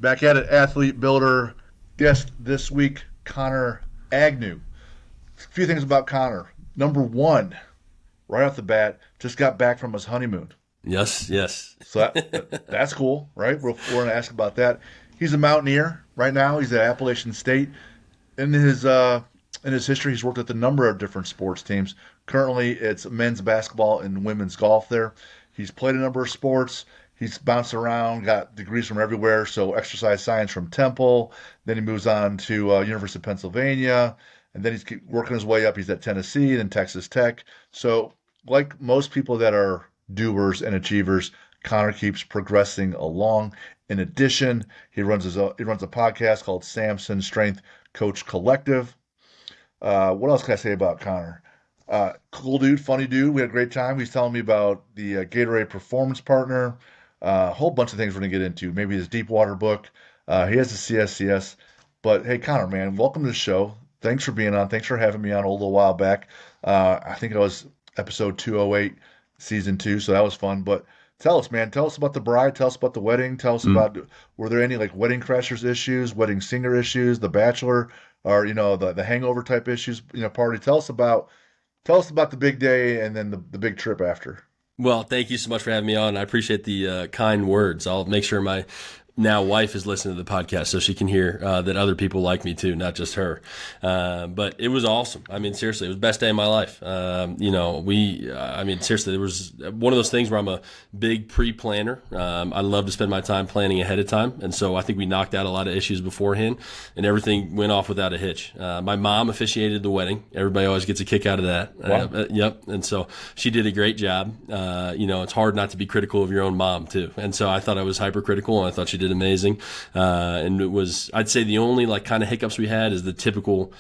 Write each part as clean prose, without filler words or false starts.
Back at it, athlete builder. Guest this week, Connor Agnew. A few things about Connor. Number one, right off the bat, just got back from his honeymoon. Yes, yes. So that's cool, right? We're going to ask about that. He's a mountaineer right now. He's at Appalachian State. In his history, he's worked at a number of different sports teams. Currently, it's men's basketball and women's golf there. He's played a number of sports. He's bounced around, got degrees from everywhere. So exercise science from Temple. Then he moves on to University of Pennsylvania. And then he's working his way up. He's at Tennessee, then Texas Tech. So like most people that are doers and achievers, Connor keeps progressing along. In addition, he runs a podcast called Samson Strength Coach Collective. What else can I say about Connor? Cool dude, funny dude. We had a great time. He's telling me about the Gatorade Performance Partner, a whole bunch of things we're going to get into. Maybe his deep water book. He has a CSCS. But hey, Connor, man, welcome to the show. Thanks for being on. Thanks for having me on a little while back. I think it was episode 208, season 2, so that was fun. But tell us, man. Tell us about the bride. Tell us about the wedding. Tell us about, were there any like wedding crashers issues, wedding singer issues, the bachelor, or the hangover type issues, party. Tell us about the big day and then the big trip after. Well, thank you so much for having me on. I appreciate the kind words. I'll make sure my now wife is listening to the podcast so she can hear that other people like me too, not just her. But it was awesome. I mean, seriously, it was the best day of my life. Seriously, it was one of those things where I'm a big pre-planner. I love to spend my time planning ahead of time. And so I think we knocked out a lot of issues beforehand and everything went off without a hitch. My mom officiated the wedding. Everybody always gets a kick out of that. Wow. Yep. And so she did a great job. It's hard not to be critical of your own mom too. And so I thought I was hypercritical and I thought she did amazing. And it was, I'd say the only like kind of hiccups we had is the typical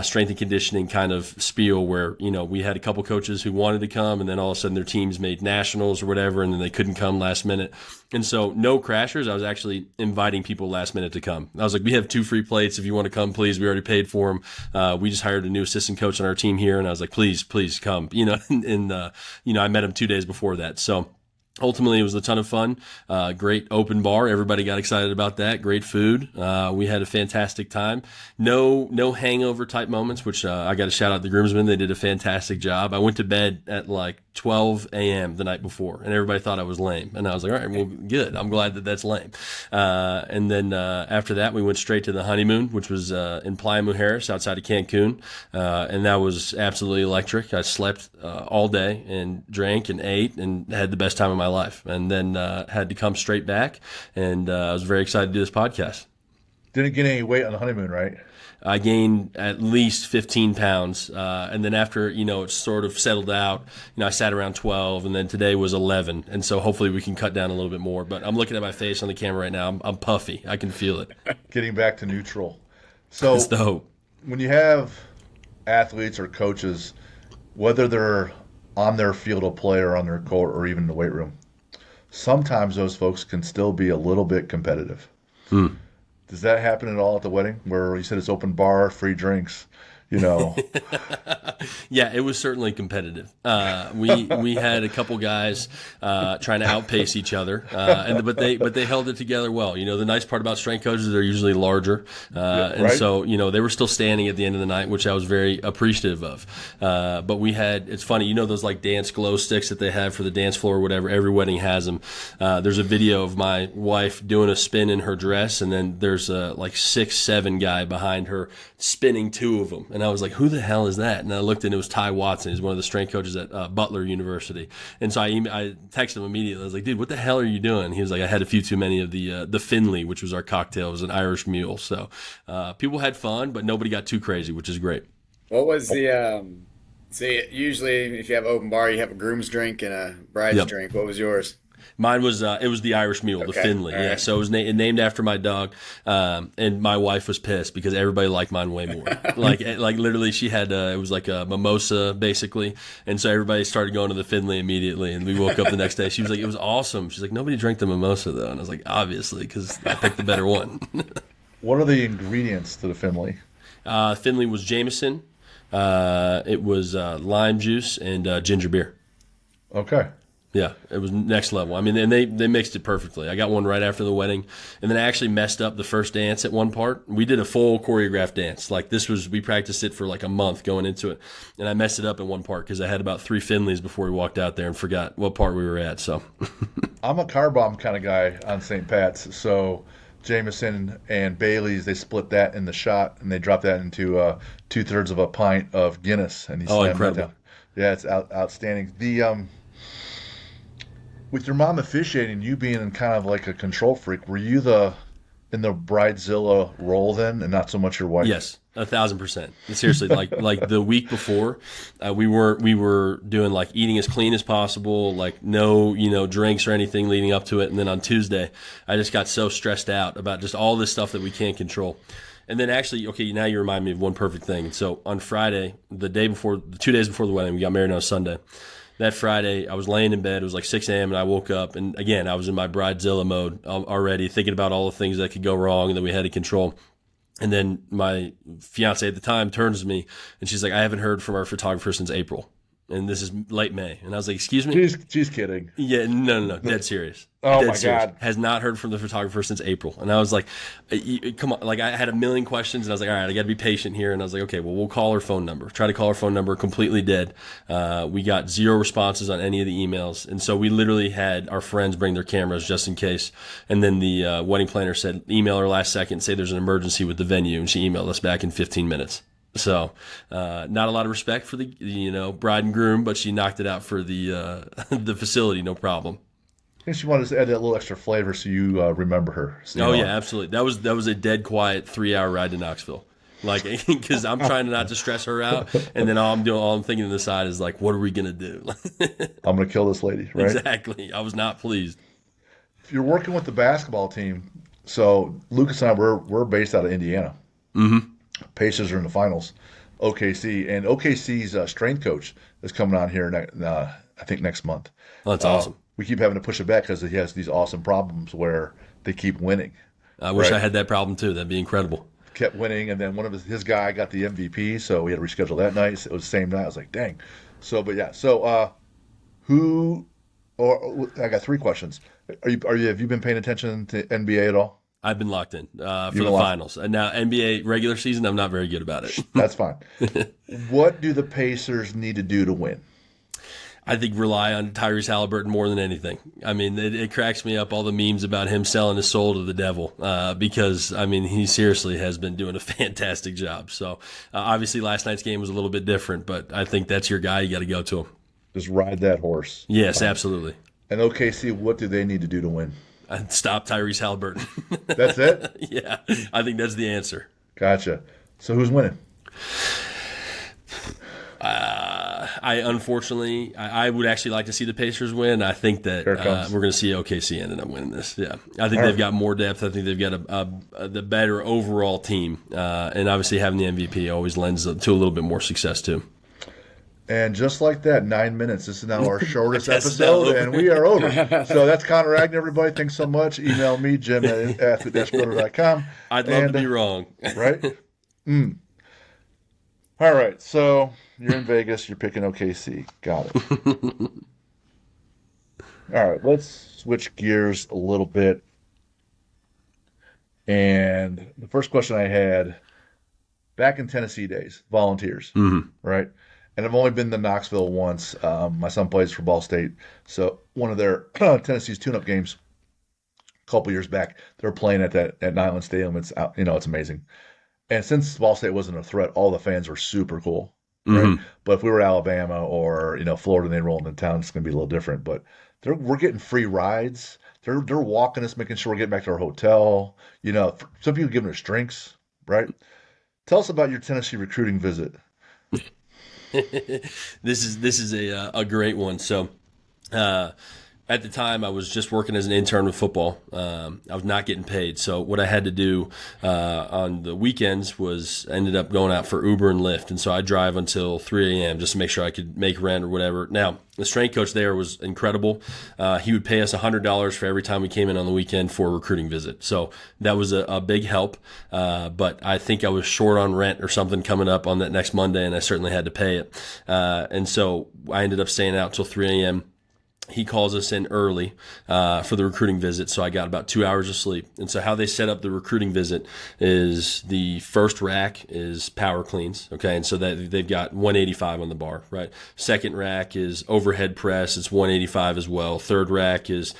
strength and conditioning kind of spiel where, we had a couple coaches who wanted to come and then all of a sudden their teams made nationals or whatever and then they couldn't come last minute. And so no crashers. I was actually inviting people last minute to come. I was like, we have 2 free plates. If you want to come, please. We already paid for them. We just hired a new assistant coach on our team here. And I was like, please come, I met him 2 days before that. So ultimately, it was a ton of fun. Great open bar. Everybody got excited about that. Great food. We had a fantastic time. No hangover type moments, which I got to shout out the groomsmen. They did a fantastic job. I went to bed at like 12 a.m. the night before, and everybody thought I was lame. And I was like, all right, well, good. I'm glad that that's lame. And then after that, we went straight to the honeymoon, which was in Playa Mujeres outside of Cancun. And that was absolutely electric. I slept all day and drank and ate and had the best time of my life. And then had to come straight back. And I was very excited to do this podcast. Didn't gain any weight on the honeymoon, right? I gained at least 15 pounds. And then after, it sort of settled out, I sat around 12 and then today was 11. And so hopefully we can cut down a little bit more, but I'm looking at my face on the camera right now. I'm puffy. I can feel it. Getting back to neutral. So that's the hope. When you have athletes or coaches, whether they're on their field of play or on their court or even in the weight room, sometimes those folks can still be a little bit competitive. Does that happen at all at the wedding where you said it's open bar, free drinks, Yeah, it was certainly competitive. We had a couple guys trying to outpace each other, but they held it together well. The nice part about strength coaches is they're usually larger, and right? So they were still standing at the end of the night, which I was very appreciative of. But it's funny, those like dance glow sticks that they have for the dance floor or whatever. Every wedding has them. There's a video of my wife doing a spin in her dress, and then there's a like 6'7" guy behind her spinning 2 of them. And I was like, who the hell is that? And I looked and it was Ty Watson. He's one of the strength coaches at Butler University. And so I texted him immediately. I was like, dude, what the hell are you doing? He was like, I had a few too many of the Finley, which was our cocktail. It was an Irish mule. So people had fun, but nobody got too crazy, which is great. What was the see, usually if you have open bar, you have a groom's drink and a bride's drink. What was yours? Mine was it was the Irish Mule, the Finley. Right. Yeah, so it was named after my dog, and my wife was pissed because everybody liked mine way more. like literally, she had it was like a mimosa basically, and so everybody started going to the Finley immediately. And we woke up the next day. She was like, "It was awesome." She's like, "Nobody drank the mimosa though," and I was like, "Obviously, because I picked the better one." What are the ingredients to the Finley? Finley was Jameson. It was lime juice and ginger beer. Okay. Yeah, it was next level. I mean, and they mixed it perfectly. I got one right after the wedding, and then I actually messed up the first dance at one part. We did a full choreographed dance. Like we practiced it for like a month going into it, and I messed it up in one part because I had about 3 Finleys before we walked out there and forgot what part we were at. So, I'm a car bomb kind of guy on St. Pat's, so Jameson and Bailey's, they split that in the shot and they drop that into 2/3 of a pint of Guinness, and he oh, slammed that incredible. down. Yeah, it's outstanding. The with your mom officiating, you being kind of like a control freak, were you the in the bridezilla role then, and not so much your wife? Yes, 1,000%. Seriously, like the week before, we were doing like eating as clean as possible, like no drinks or anything leading up to it. And then on Tuesday, I just got so stressed out about just all this stuff that we can't control. And then actually, okay, now you remind me of one perfect thing. And so on Friday, the 2 days before the wedding, we got married on a Sunday. That Friday, I was laying in bed. It was like 6 a.m. and I woke up, and again, I was in my bridezilla mode already, thinking about all the things that could go wrong and that we had to control. And then my fiance at the time turns to me and she's like, "I haven't heard from our photographer since April." And this is late May. And I was like, "Excuse me?" She's kidding. Yeah, no, dead serious. Oh Dead my serious. God. Has not heard from the photographer since April. And I was like, come on. Like, I had a million questions, and I was like, all right, I got to be patient here. And I was like, okay, well, we'll call her phone number. Try to call her phone number, completely dead. We got 0 responses on any of the emails. And so we literally had our friends bring their cameras just in case. And then the wedding planner said, email her last second, say there's an emergency with the venue. And she emailed us back in 15 minutes. So, not a lot of respect for the bride and groom, but she knocked it out for the the facility, no problem. I think she wanted to add that little extra flavor so you remember her. So, Oh yeah, absolutely. That was a dead quiet 3-hour ride to Knoxville. Like, because I'm trying not to stress her out, and then all I'm thinking on the side is like, what are we gonna do? I'm going to kill this lady, right? Exactly. I was not pleased. If you're working with the basketball team, so Lucas and I, we're based out of Indiana. Mm-hmm. Pacers are in the finals. OKC, and OKC's strength coach is coming on here I think next month. Oh, that's awesome. We keep having to push it back because he has these awesome problems where they keep winning. I wish right? I had that problem too. That'd be incredible. Kept winning, and then one of his guy got the MVP, so we had to reschedule that night. It was the same night. I was like, dang. So, but yeah. So, who? Or I got 3 questions. Have you been paying attention to NBA at all? I've been locked in for the finals. And now NBA regular season, I'm not very good about it. That's fine. What do the Pacers need to do to win? I think rely on Tyrese Halliburton more than anything. I mean, it cracks me up, all the memes about him selling his soul to the devil, because, I mean, he seriously has been doing a fantastic job. So, obviously, last night's game was a little bit different, but I think that's your guy. You got to go to him. Just ride that horse. Yes, absolutely. And OKC, what do they need to do to win? I'd stop Tyrese Halliburton. That's it? Yeah, I think that's the answer. Gotcha. So who's winning? I would actually like to see the Pacers win. I think that we're going to see OKC ended up winning this. Yeah, I think they've got more depth. I think they've got the better overall team, and obviously having the MVP always lends to a little bit more success too. And just like that, 9 minutes. This is now our shortest episode, and we are over. So that's Connor Agnew, everybody. Thanks so much. Email me, jim@athlete-builder.com. I'd love to be wrong. Right? All right. So you're in Vegas. You're picking OKC. Got it. All right. Let's switch gears a little bit. And the first question I had, back in Tennessee days, volunteers, right? And I've only been to Knoxville once. My son plays for Ball State. So one of their Tennessee's tune-up games a couple years back, they were playing at Nyland Stadium. It's out, it's amazing. And since Ball State wasn't a threat, all the fans were super cool. Right? But if we were Alabama or Florida and they rolled into town, it's going to be a little different. But we're getting free rides. They're walking us, making sure we're getting back to our hotel. Some people giving us drinks. Right? Tell us about your Tennessee recruiting visit. This is a great one. So, at the time, I was just working as an intern with football. I was not getting paid. So what I had to do on the weekends was ended up going out for Uber and Lyft. And so I drive until 3 a.m. just to make sure I could make rent or whatever. Now, the strength coach there was incredible. He would pay us $100 for every time we came in on the weekend for a recruiting visit. So that was a big help. But I think I was short on rent or something coming up on that next Monday, and I certainly had to pay it. And so I ended up staying out till 3 a.m. he calls us in early for the recruiting visit. So I got about 2 hours of sleep. And so how they set up the recruiting visit is the first rack is power cleans. Okay. And so that they've got 185 on the bar, right? Second rack is overhead press. It's 185 as well. Third rack is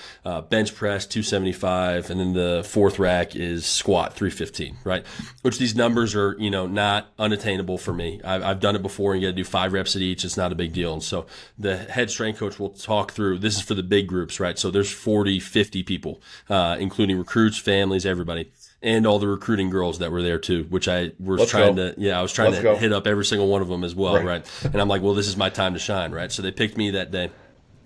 bench press, 275. And then the fourth rack is squat, 315, right? Which these numbers are, not unattainable for me. I've done it before, and you got to do 5 reps at each. It's not a big deal. And so the head strength coach will talk through. This is for the big groups, right? So there's 40, 50 people, including recruits, families, everybody, and all the recruiting girls that were there too, which I was trying to hit up every single one of them as well, right? And I'm like, well, this is my time to shine, right? So they picked me that day.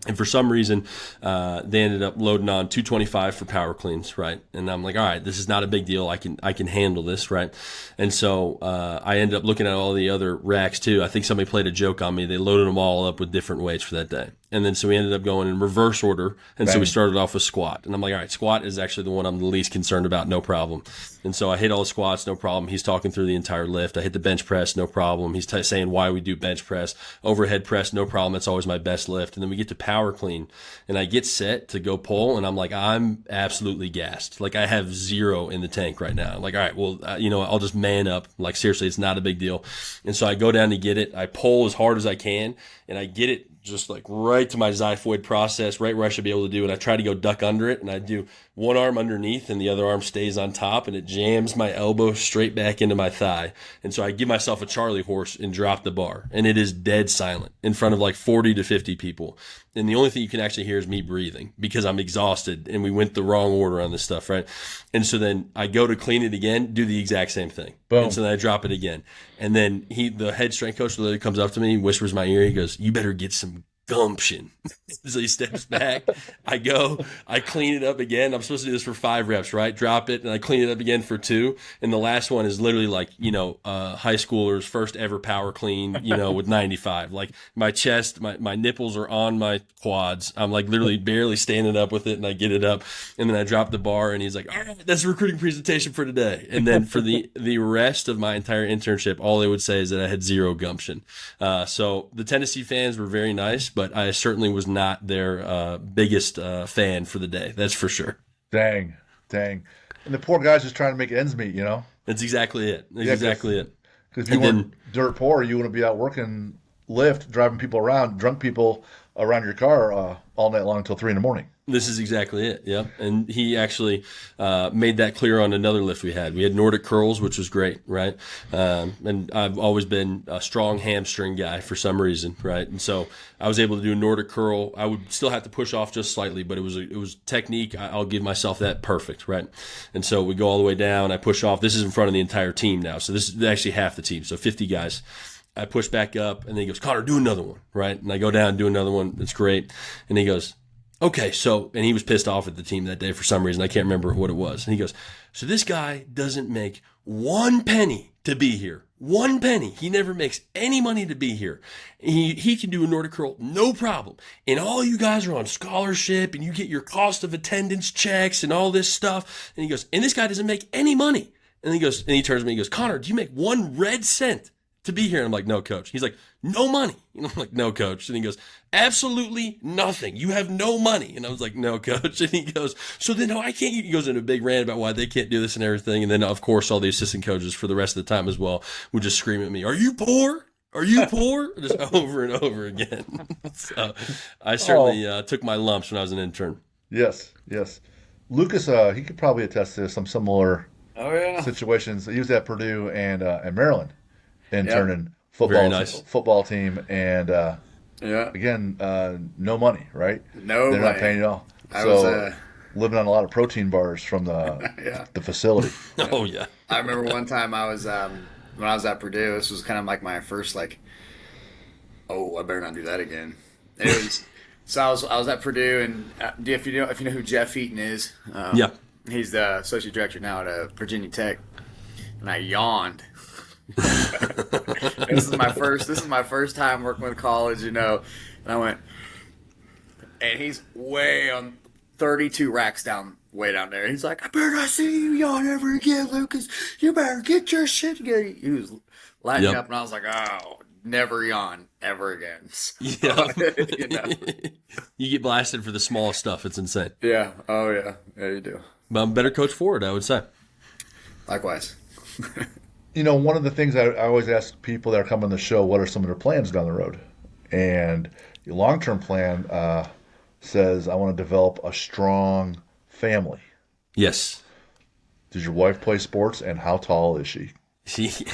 And for some reason, they ended up loading on 225 for power cleans, right? And I'm like, all right, this is not a big deal. I can handle this, right? And so I ended up looking at all the other racks too. I think somebody played a joke on me. They loaded them all up with different weights for that day. And then so we ended up going in reverse order. And so we started off with squat. And I'm like, all right, squat is actually the one I'm the least concerned about, no problem. And so I hit all the squats, no problem. He's talking through the entire lift. I hit the bench press, no problem. He's saying why we do bench press. Overhead press, no problem. That's always my best lift. And then we get to power clean. And I get set to go pull. And I'm like, I'm absolutely gassed. Like I have 0 in the tank right now. I'm like, all right, well, I'll just man up. Like seriously, it's not a big deal. And so I go down to get it. I pull as hard as I can. And I get it just like right to my xiphoid process, right where I should be able to do. And I try to go duck under it, and I do one arm underneath and the other arm stays on top, and it jams my elbow straight back into my thigh. And so I give myself a Charlie horse and drop the bar, and it is dead silent in front of like 40 to 50 people. And the only thing you can actually hear is me breathing because I'm exhausted, and we went the wrong order on this stuff, right? And so then I go to clean it again, do the exact same thing. Boom. And so then I drop it again. And then the head strength coach literally comes up to me, whispers in my ear, he goes, "You better get some gumption." So he steps back. I clean it up again. I'm supposed to do this for 5 reps, right? Drop it, and I clean it up again for 2. And the last one is literally like, high schoolers' first ever power clean, with 95. Like my chest, my nipples are on my quads. I'm like literally barely standing up with it, and I get it up. And then I drop the bar, and he's like, all right, that's a recruiting presentation for today. And then for the rest of my entire internship, all they would say is that I had 0 gumption. So the Tennessee fans were very nice, but I certainly was not their biggest fan for the day. That's for sure. Dang. And the poor guy's just trying to make ends meet, That's exactly it. Exactly it. Because if you weren't dirt poor, you wouldn't be out working Lyft, driving people around, drunk people around your car all night long until 3 in the morning. This is exactly it. Yeah. And he actually made that clear on another lift we had. We had Nordic curls, which was great, right? And I've always been a strong hamstring guy for some reason, right? And so I was able to do a Nordic curl. I would still have to push off just slightly, but it was technique. I'll give myself that perfect, right? And so we go all the way down. I push off. This is in front of the entire team now. So this is actually half the team, so 50 guys. I push back up, and then he goes, "Connor, do another one," right? And I go down and do another one. It's great. And he goes, "Okay, so," and he was pissed off at the team that day for some reason. I can't remember what it was. And he goes, "So this guy doesn't make 1 penny to be here. 1 penny. He never makes any money to be here. He can do a Nordic curl, no problem. And all you guys are on scholarship, and you get your cost of attendance checks and all this stuff." And he goes, "And this guy doesn't make any money." And he turns to me and he goes, "Connor, do you make 1 red cent to be here?" And I'm like, "No, coach." He's like, "No money." And I'm like, "No, coach." And he goes, "Absolutely nothing. You have no money." And I was like, "No, coach." And he goes, "So then why can't you?" He goes into a big rant about why they can't do this and everything. And then, of course, all the assistant coaches for the rest of the time as well would just scream at me, "Are you poor? Are you poor?" Just over and over again. So I certainly took my lumps when I was an intern. Yes. Lucas, he could probably attest to some similar situations. He was at Purdue and Maryland interning football team, and again, no money, right? They're not paying at all. Living on a lot of protein bars from the facility. Oh yeah. I remember one time I was when I was at Purdue. This was kind of like my first I better not do that again. And it was so I was at Purdue, and if you know who Jeff Eaton is, he's the associate director now at Virginia Tech, and I yawned. This is my first time working with college, and I went, and he's way on 32 racks down, way down there. He's like, "I better not see you yawn ever again, Lucas. You better get your shit together." He was lighting up, and I was like, "Oh never yawn ever again. Yeah. You know? You get blasted for the smallest stuff. It's insane. Yeah. Oh yeah. Yeah, you do. But I'm a better coach for it, I would say. Likewise. One of the things I always ask people that are coming on the show, what are some of their plans down the road? And your long-term plan says, I want to develop a strong family. Yes. Does your wife play sports, and how tall is she?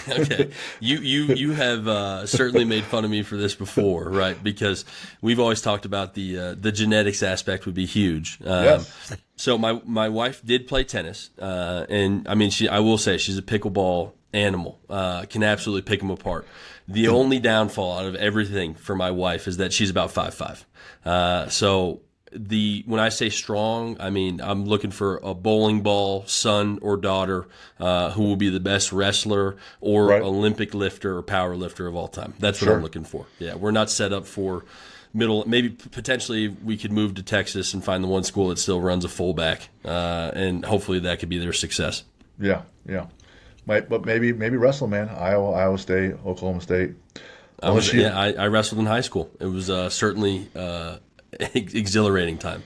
Okay, you have certainly made fun of me for this before, right? Because we've always talked about the genetics aspect would be huge. Yes. So my wife did play tennis, and I mean, I will say she's a pickleball animal. Can absolutely pick them apart. The only downfall out of everything for my wife is that she's about 5'5". So when I say strong, I mean I'm looking for a bowling ball son or daughter who will be the best wrestler or Right. Olympic lifter or power lifter of all time. That's what Sure. I'm looking for. Yeah, we're not set up for middle. Maybe potentially we could move to Texas and find the one school that still runs a fullback, and hopefully that could be their success. Yeah, yeah. But maybe wrestling, man. Iowa State, Oklahoma State. I wrestled in high school. It was certainly exhilarating time.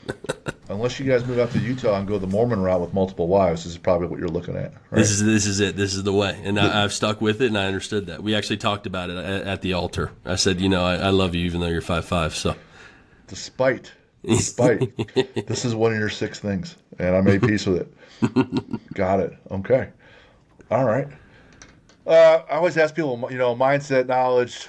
Unless you guys move out to Utah and go the Mormon route with multiple wives, this is probably what you're looking at. Right? This is it. This is the way, and I've stuck with it, and I understood that. We actually talked about it at the altar. I said, I love you even though you're 5'5". So, Despite, this is one of your 6 things, and I made peace with it. Got it. Okay. All right. I always ask people, mindset, knowledge,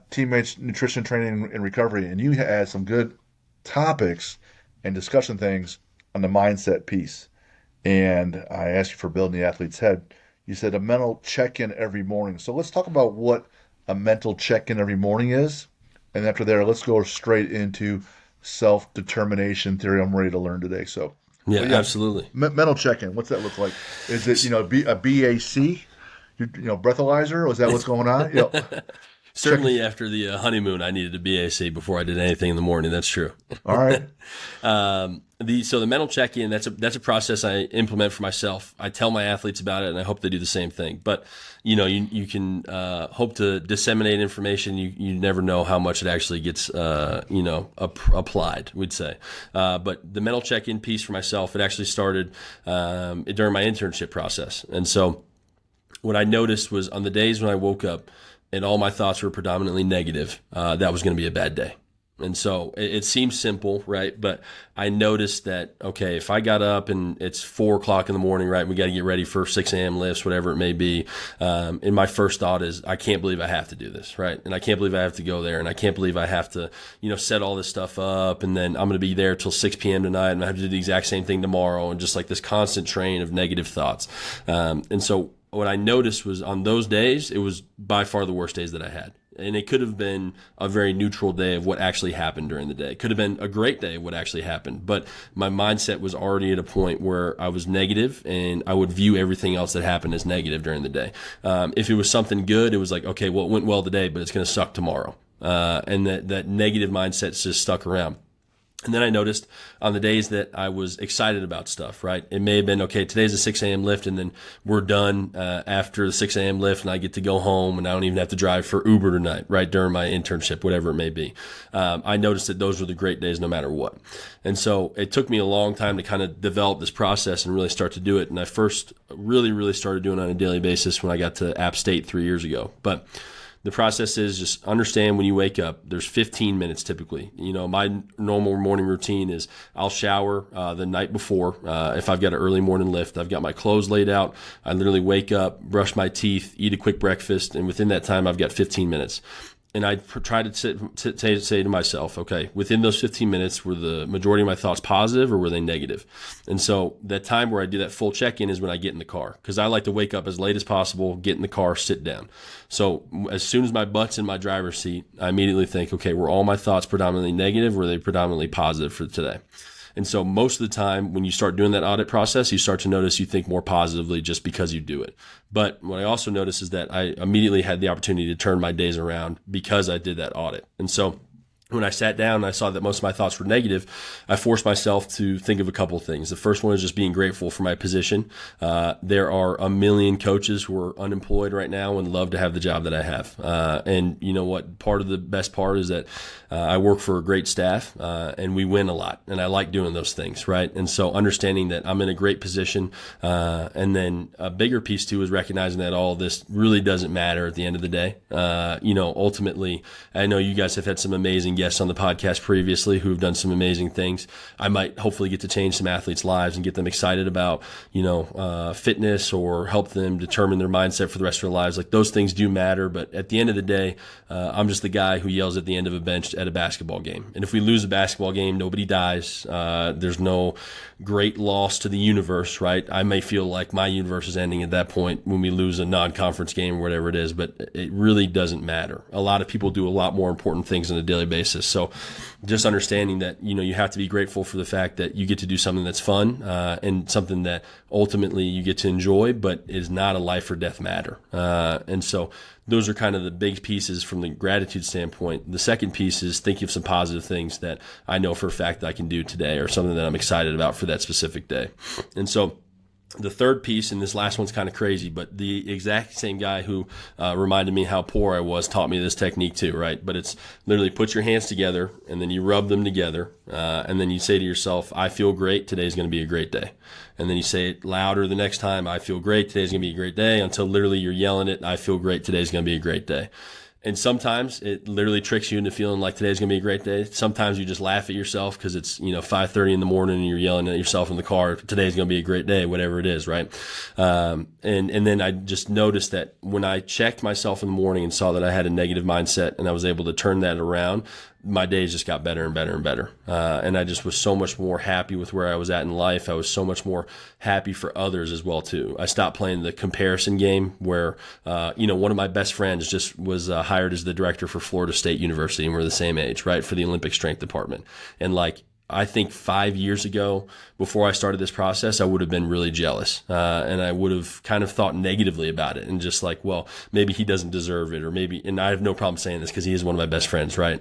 teammates, nutrition, training, and recovery, and you had some good topics and discussion things on the mindset piece. And I asked you for building the athlete's head. You said a mental check-in every morning. So let's talk about what a mental check-in every morning is. And after there, let's go straight into self-determination theory I'm ready to learn today. So, yeah, absolutely. Mental check-in, what's that look like? Is it, a BAC? Breathalyzer? Was that what's going on? Certainly after the honeymoon, I needed a BAC before I did anything in the morning. That's true. All right. So the mental check-in, that's a process I implement for myself. I tell my athletes about it, and I hope they do the same thing. But you can hope to disseminate information. You never know how much it actually gets applied, we'd say. But the mental check-in piece for myself, it actually started during my internship process. And so what I noticed was on the days when I woke up and all my thoughts were predominantly negative, that was going to be a bad day. And so it seems simple, right? But I noticed that, okay, if I got up and it's 4:00 in the morning, right, we got to get ready for 6 a.m. lifts, whatever it may be. And my first thought is, I can't believe I have to do this, right? And I can't believe I have to go there. And I can't believe I have to, set all this stuff up. And then I'm going to be there till 6 p.m. tonight. And I have to do the exact same thing tomorrow. And just like this constant train of negative thoughts. And so what I noticed was on those days, it was by far the worst days that I had. And it could have been a very neutral day of what actually happened during the day. It could have been a great day of what actually happened. But my mindset was already at a point where I was negative, and I would view everything else that happened as negative during the day. If it was something good, it was like, okay, well, it went well today, but it's going to suck tomorrow. And that negative mindset just stuck around. And then I noticed on the days that I was excited about stuff, right? It may have been, okay, today's a 6 a.m. lift, and then we're done after the 6 a.m. lift, and I get to go home, and I don't even have to drive for Uber tonight, right, during my internship, whatever it may be. I noticed that those were the great days no matter what. And so it took me a long time to kind of develop this process and really start to do it. And I first really started doing it on a daily basis when I got to App State 3 years ago. But the process is just understand when you wake up, there's 15 minutes typically. My normal morning routine is I'll shower the night before. If I've got an early morning lift, I've got my clothes laid out. I literally wake up, brush my teeth, eat a quick breakfast, and within that time, I've got 15 minutes. And I try to say to myself, okay, within those 15 minutes, were the majority of my thoughts positive or were they negative? And so that time where I do that full check-in is when I get in the car, because I like to wake up as late as possible, get in the car, sit down. So as soon as my butt's in my driver's seat, I immediately think, okay, were all my thoughts predominantly negative or were they predominantly positive for today? And so most of the time when you start doing that audit process, you start to notice you think more positively just because you do it. But what I also noticed is that I immediately had the opportunity to turn my days around because I did that audit. And so when I sat down and I saw that most of my thoughts were negative, I forced myself to think of a couple of things. The first one is just being grateful for my position. There are a million coaches who are unemployed right now and love to have the job that I have. And you know what? Part of the best part is that I work for a great staff and we win a lot. And I like doing those things, right? And so understanding that I'm in a great position. And then a bigger piece too is recognizing that all this really doesn't matter at the end of the day. Ultimately, I know you guys have had some amazing guests on the podcast previously who have done some amazing things. I might hopefully get to change some athletes' lives and get them excited about, fitness or help them determine their mindset for the rest of their lives. Like those things do matter. But at the end of the day, I'm just the guy who yells at the end of a bench at a basketball game. And if we lose a basketball game, nobody dies. There's no great loss to the universe, right? I may feel like my universe is ending at that point when we lose a non-conference game or whatever it is, but it really doesn't matter. A lot of people do a lot more important things on a daily basis. So just understanding that, you have to be grateful for the fact that you get to do something that's fun and something that ultimately you get to enjoy, but is not a life or death matter. And so those are kind of the big pieces from the gratitude standpoint. The second piece is thinking of some positive things that I know for a fact that I can do today or something that I'm excited about for that specific day. And so the third piece, and this last one's kind of crazy, but the exact same guy who reminded me how poor I was taught me this technique too, right? But it's literally put your hands together and then you rub them together and then you say to yourself, I feel great, today's going to be a great day. And then you say it louder the next time, I feel great, today's going to be a great day, until literally you're yelling it, I feel great, today's going to be a great day. And sometimes it literally tricks you into feeling like today's going to be a great day. Sometimes you just laugh at yourself because it's, 5:30 in the morning and you're yelling at yourself in the car, today's going to be a great day, whatever it is, right? And then I just noticed that when I checked myself in the morning and saw that I had a negative mindset and I was able to turn that around, my days just got better and better and better. And I just was so much more happy with where I was at in life. I was so much more happy for others as well, too. I stopped playing the comparison game where, one of my best friends just was hired as the director for Florida State University, and we're the same age, right, for the Olympic strength department. And I think 5 years ago, before I started this process, I would have been really jealous. And I would have kind of thought negatively about it and just like, well, maybe he doesn't deserve it, or maybe, and I have no problem saying this because he is one of my best friends, right?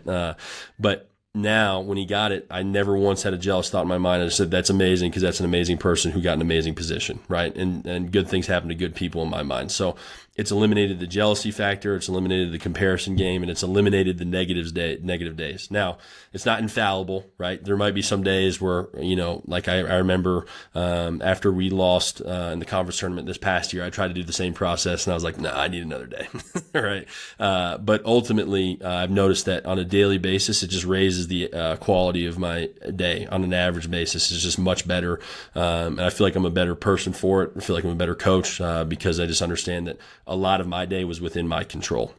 But now when he got it, I never once had a jealous thought in my mind. I just said, that's amazing because that's an amazing person who got an amazing position, right? And good things happen to good people in my mind. So it's eliminated the jealousy factor, it's eliminated the comparison game, and it's eliminated the negative days. Now, it's not infallible, right? There might be some days where, I remember after we lost in the conference tournament this past year, I tried to do the same process, and I was like, I need another day, right? But ultimately, I've noticed that on a daily basis, it just raises the quality of my day on an average basis. It's just much better, and I feel like I'm a better person for it. I feel like I'm a better coach because I just understand that a lot of my day was within my control.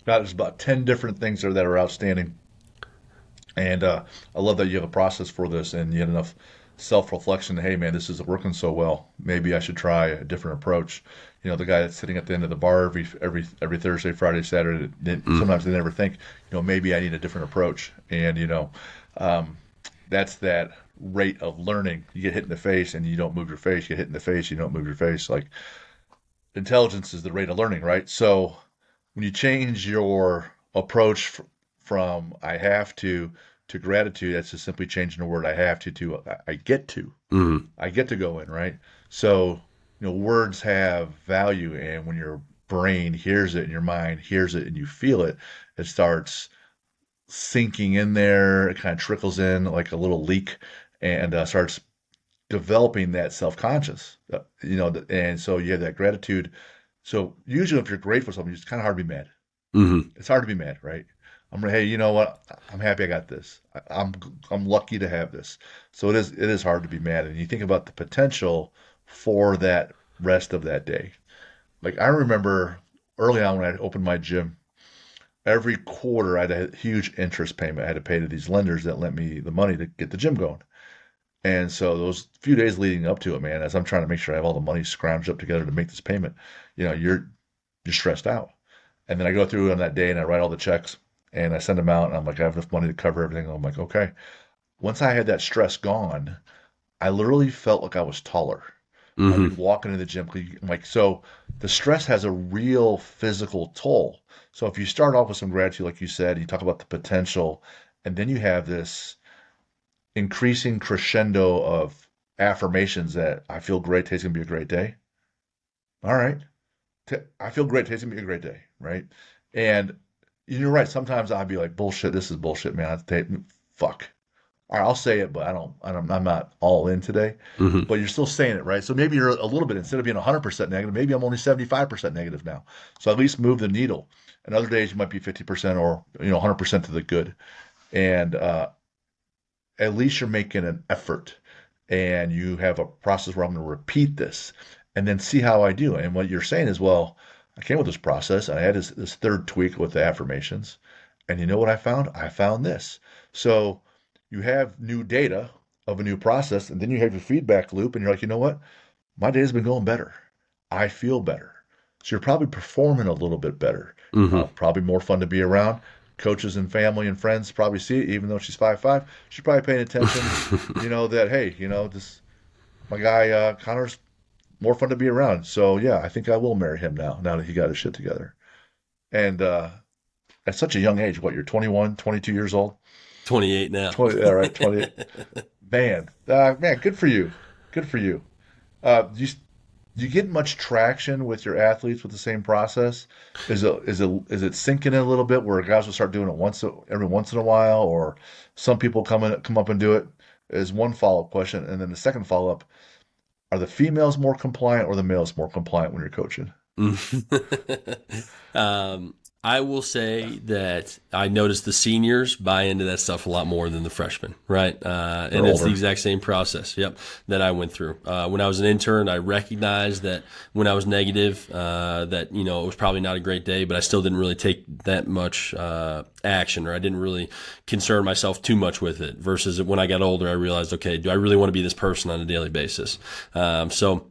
There's about 10 different things there that are outstanding. And I love that you have a process for this and you had enough self-reflection. Hey, man, this isn't working so well. Maybe I should try a different approach. The guy that's sitting at the end of the bar every Thursday, Friday, Saturday, sometimes they never think, maybe I need a different approach. And, that's that rate of learning. You get hit in the face and you don't move your face. You get hit in the face, you don't move your face. Like, intelligence is the rate of learning, right? So when you change your approach from I have to gratitude, that's just simply changing the word I have to I get to. Mm-hmm. I get to go in, right? So, words have value, and when your brain hears it and your mind hears it and you feel it, it starts sinking in there. It kind of trickles in like a little leak and starts developing that self-conscious, and so you have that gratitude. So usually if you're grateful for something, it's kind of hard to be mad. Mm-hmm. It's hard to be mad, right? Hey, you know what? I'm happy I got this. I'm lucky to have this. So it is hard to be mad. And you think about the potential for that rest of that day. Like I remember early on when I opened my gym, every quarter I had a huge interest payment I had to pay to these lenders that lent me the money to get the gym going. And so those few days leading up to it, man, as I'm trying to make sure I have all the money scrounged up together to make this payment, you're stressed out. And then I go through on that day and I write all the checks and I send them out and I'm like, I have enough money to cover everything. And I'm like, okay. Once I had that stress gone, I literally felt like I was taller. I've been walking to the gym. Like, so the stress has a real physical toll. So if you start off with some gratitude, like you said, you talk about the potential, and then you have this increasing crescendo of affirmations that I feel great, today's gonna be a great day. All right. I feel great, today's gonna be a great day, right? And you're right. Sometimes I'd be like, bullshit, this is bullshit, man. Fuck. All right, I'll say it, but I'm not all in today. Hmm. But you're still saying it, right? So maybe you're a little bit, instead of being 100% negative, maybe I'm only 75% negative now. So at least move the needle. And other days you might be 50% or 100% to the good. And at least you're making an effort, and you have a process where I'm going to repeat this and then see how I do. And what you're saying is, well, I came with this process. I had this third tweak with the affirmations. And you know what I found? I found this. So you have new data of a new process, and then you have your feedback loop, and you're like, you know what? My day's been going better. I feel better. So you're probably performing a little bit better. Hmm. Probably more fun to be around. Coaches and family and friends probably see it, even though she's 5'5". She's probably paying attention, that, hey, this my guy Connor's more fun to be around. So yeah, I think I will marry him now that he got his shit together. And at such a young age, what, you're 21, 22 years old? 28 now. 20, all right, 20. Man, good for you. Good for you. Do you get much traction with your athletes with the same process? Is it sinking in a little bit where guys will start doing it every once in a while, or some people come up and do it? Is one follow-up question, and then the second follow-up: are the females more compliant or the males more compliant when you're coaching? um, I will say that I noticed the seniors buy into that stuff a lot more than the freshmen, right? And They're it's the older. exact same process, yep, that I went through. When I was an intern, I recognized that when I was negative, that, it was probably not a great day, but I still didn't really take that much action, or I didn't really concern myself too much with it. Versus when I got older, I realized, okay, do I really want to be this person on a daily basis? So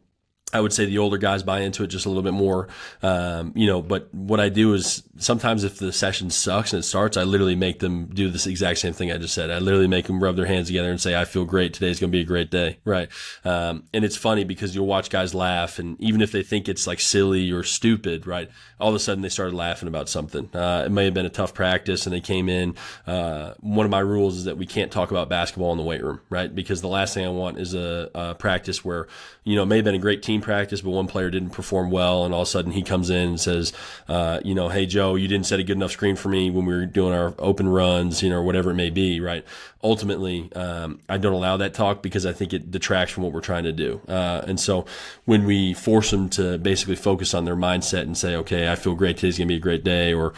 I would say the older guys buy into it just a little bit more, but what I do is sometimes if the session sucks and it starts, I literally make them do this exact same thing I just said. I literally make them rub their hands together and say, I feel great. Today's going to be a great day. Right. And it's funny because you'll watch guys laugh, and even if they think it's like silly or stupid, right, all of a sudden they started laughing about something. It may have been a tough practice and they came in. One of my rules is that we can't talk about basketball in the weight room, right? Because the last thing I want is a practice where, it may have been a great team practice, but one player didn't perform well, and all of a sudden he comes in and says, hey Joe, you didn't set a good enough screen for me when we were doing our open runs, or whatever it may be, right? Ultimately, I don't allow that talk because I think it detracts from what we're trying to do. And so when we force them to basically focus on their mindset and say, okay, I feel great, today's gonna be a great day, or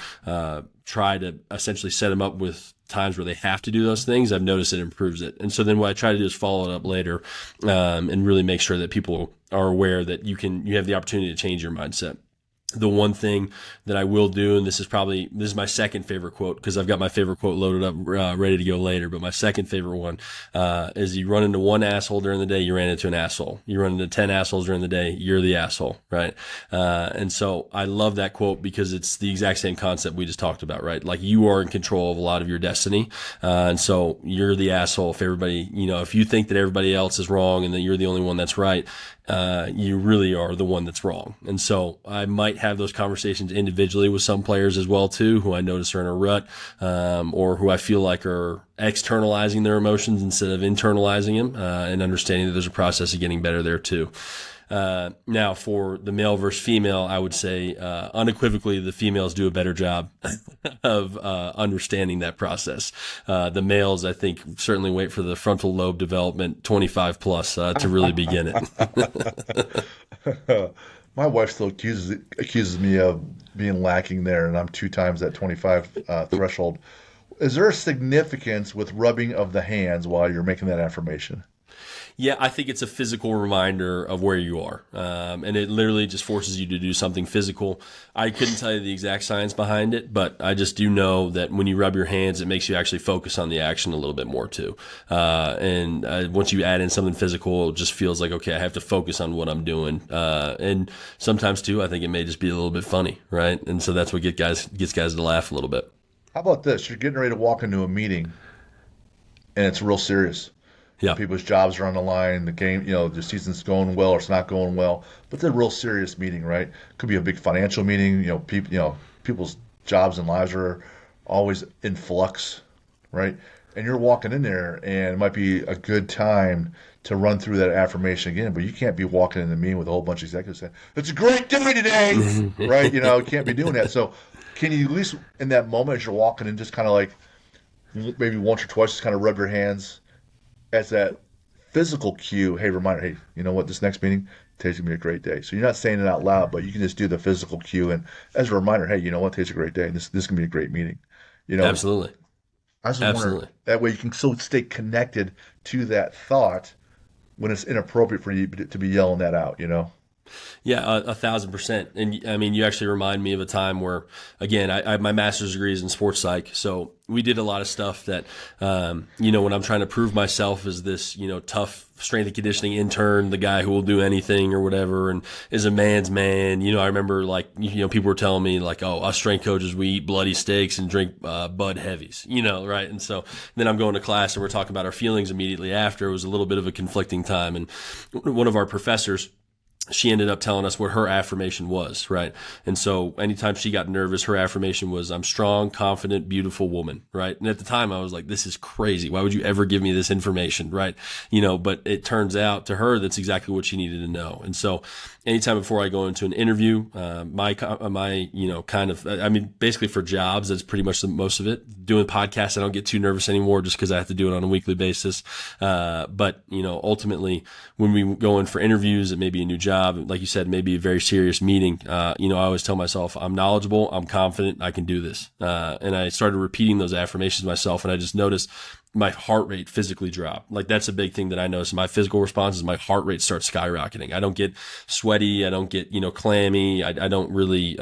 try to essentially set them up with times where they have to do those things, I've noticed it improves it. And so then what I try to do is follow it up later, and really make sure that people are aware that you have the opportunity to change your mindset. The one thing that I will do, and this is my second favorite quote, because I've got my favorite quote loaded up, ready to go later, but my second favorite one, is you run into one asshole during the day, you ran into an asshole. You run into 10 assholes during the day, you're the asshole, right? And so I love that quote because it's the exact same concept we just talked about, right? Like, you are in control of a lot of your destiny. And so you're the asshole. If everybody, if you think that everybody else is wrong and that you're the only one that's right, you really are the one that's wrong. And so I might have those conversations individually with some players as well too, who I notice are in a rut, or who I feel like are externalizing their emotions instead of internalizing them, and understanding that there's a process of getting better there too. Now for the male versus female, I would say, unequivocally, the females do a better job of, understanding that process. The males, I think, certainly wait for the frontal lobe development 25 plus, to really begin it. My wife still accuses me of being lacking there, and I'm two times that 25 threshold. Is there a significance with rubbing of the hands while you're making that affirmation? Yeah, I think it's a physical reminder of where you are. And it literally just forces you to do something physical. I couldn't tell you the exact science behind it, but I just do know that when you rub your hands, it makes you actually focus on the action a little bit more too. And once you add in something physical, it just feels like, okay, I have to focus on what I'm doing. And sometimes too, I think it may just be a little bit funny, right? And so that's what gets guys to laugh a little bit. How about this? You're getting ready to walk into a meeting, and it's real serious. Yeah. People's jobs are on the line. The game, the season's going well or it's not going well. But it's a real serious meeting, right? Could be a big financial meeting. People's jobs and lives are always in flux, right? And you're walking in there, and it might be a good time to run through that affirmation again. But you can't be walking in the meeting with a whole bunch of executives saying, "It's a great day today," right? You can't be doing that. So, can you at least in that moment as you're walking in, just kind of like maybe once or twice, just kind of rub your hands as that physical cue? Hey, reminder. Hey, you know what? This next meeting today's gonna be a great day. So you're not saying it out loud, but you can just do the physical cue and as a reminder. Hey, you know what? Today's a great day. This is gonna be a great meeting. You know, Absolutely. I was just wondering Absolutely. that way you can still stay connected to that thought when it's inappropriate for you to be yelling that out. Yeah, 1,000%. And I mean, you actually remind me of a time where, again, my master's degree is in sports psych. So we did a lot of stuff that, when I'm trying to prove myself as this, tough strength and conditioning intern, the guy who will do anything or whatever, and is a man's man. I remember people were telling me like, oh, us strength coaches, we eat bloody steaks and drink Bud Heavies, right? And so then I'm going to class and we're talking about our feelings immediately after. It was a little bit of a conflicting time. And one of our professors, she ended up telling us what her affirmation was, right? And so anytime she got nervous, her affirmation was, I'm strong, confident, beautiful woman, right? And at the time I was like, this is crazy. Why would you ever give me this information, right? But it turns out to her, that's exactly what she needed to know. And so anytime before I go into an interview, basically for jobs, that's pretty much the most of it. Doing podcasts, I don't get too nervous anymore just because I have to do it on a weekly basis. But ultimately when we go in for interviews, it may be a new job, like you said, maybe a very serious meeting. I always tell myself, I'm knowledgeable, I'm confident, I can do this. And I started repeating those affirmations myself, and I just noticed my heart rate physically drop. Like that's a big thing that I notice. My physical response is my heart rate starts skyrocketing. I don't get sweaty. I don't get, clammy. I don't really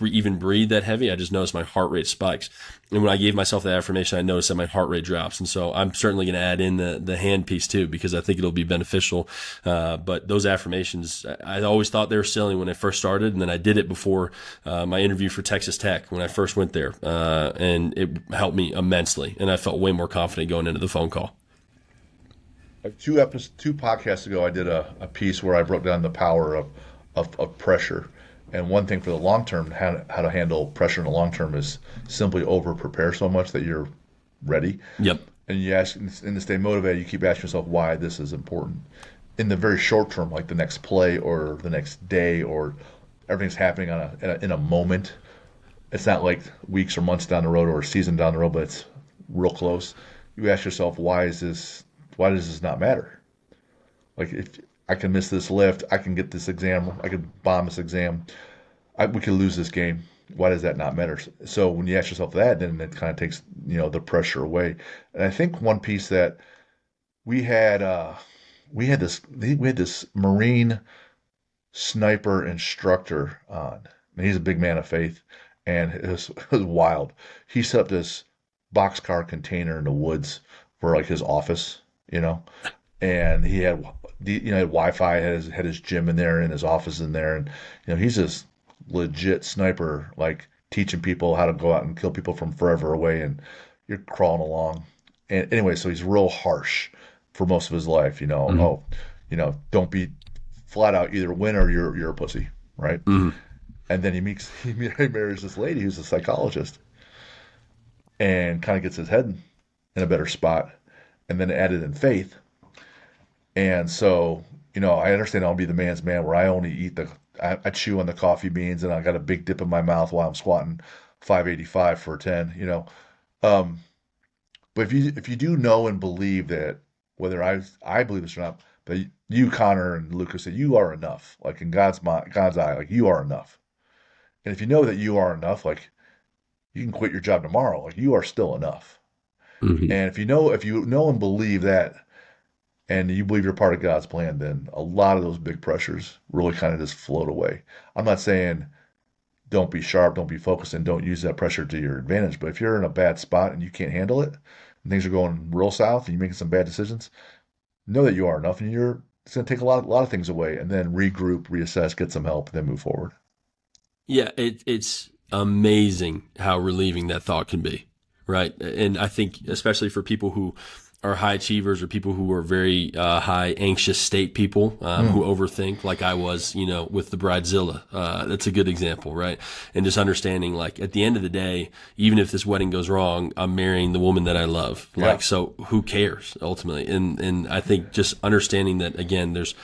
even breathe that heavy. I just notice my heart rate spikes. And when I gave myself the affirmation, I noticed that my heart rate drops. And so I'm certainly going to add in the hand piece too, because I think it'll be beneficial. But those affirmations, I always thought they were silly when I first started. And then I did it before my interview for Texas Tech when I first went there. And it helped me immensely. And I felt way more confident going into the phone call. Two podcasts ago, I did a piece where I broke down the power of pressure. And one thing for the long term, how to handle pressure in the long term is simply over prepare so much that you're ready. Yep. And you ask, and to stay motivated, you keep asking yourself why this is important. In the very short term, like the next play or the next day, or everything's happening in a moment. It's not like weeks or months down the road or a season down the road, but it's real close. You ask yourself, why does this not matter? Like if I can miss this lift, I can get this exam, I could bomb this exam, we could lose this game. Why does that not matter? So when you ask yourself that, then it kind of takes the pressure away. And I think one piece that we had this Marine sniper instructor on, and he's a big man of faith, and it was wild. He set up this boxcar container in the woods for like his office, and he had had Wi-Fi, had his gym in there and his office in there, and he's this legit sniper, like teaching people how to go out and kill people from forever away, and you're crawling along. And anyway, so he's real harsh for most of his life, Mm-hmm. Don't be flat out either win or you're a pussy, right? Mm-hmm. And then he marries this lady who's a psychologist, and kind of gets his head in a better spot, and then added in faith. And so, I understand I'll be the man's man where I only eat I chew on the coffee beans, and I got a big dip in my mouth while I'm squatting 585 for 10, But if you do know and believe that, whether I believe this or not, but you, Connor and Lucas, that you are enough, like in God's eye, like you are enough. And if you know that you are enough, like you can quit your job tomorrow, like you are still enough. Mm-hmm. And if you know and believe that, and you believe you're part of God's plan, then a lot of those big pressures really kind of just float away. I'm not saying don't be sharp, don't be focused, and don't use that pressure to your advantage. But if you're in a bad spot and you can't handle it, and things are going real south, and you're making some bad decisions, know that you are enough, and it's going to take a lot of things away, and then regroup, reassess, get some help, and then move forward. Yeah, it's amazing how relieving that thought can be, right? And I think especially for people who are high achievers or people who are very high anxious state people who overthink, like I was, with the Bridezilla. That's a good example, right? And just understanding, like, at the end of the day, even if this wedding goes wrong, I'm marrying the woman that I love. Yeah. Like, so who cares ultimately? And I think just understanding that, again, there's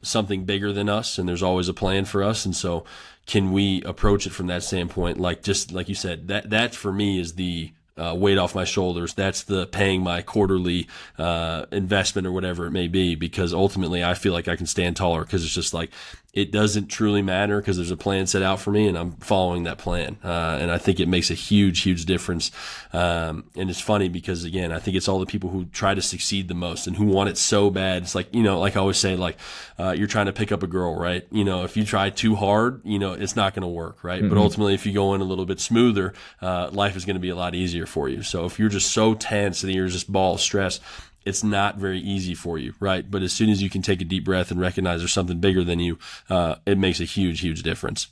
something bigger than us and there's always a plan for us. And so can we approach it from that standpoint? Like, just like you said, that for me is the weight off my shoulders. That's the paying my quarterly investment or whatever it may be, because ultimately I feel like I can stand taller, because it's just like, it doesn't truly matter because there's a plan set out for me and I'm following that plan. And I think it makes a huge, huge difference. And it's funny because, again, I think it's all the people who try to succeed the most and who want it so bad. It's like, like I always say, like, you're trying to pick up a girl, right? If you try too hard, it's not going to work, right? Mm-hmm. But ultimately, if you go in a little bit smoother, life is going to be a lot easier for you. So if you're just so tense and you're just ball of stress, it's not very easy for you, right? But as soon as you can take a deep breath and recognize there's something bigger than you, it makes a huge, huge difference.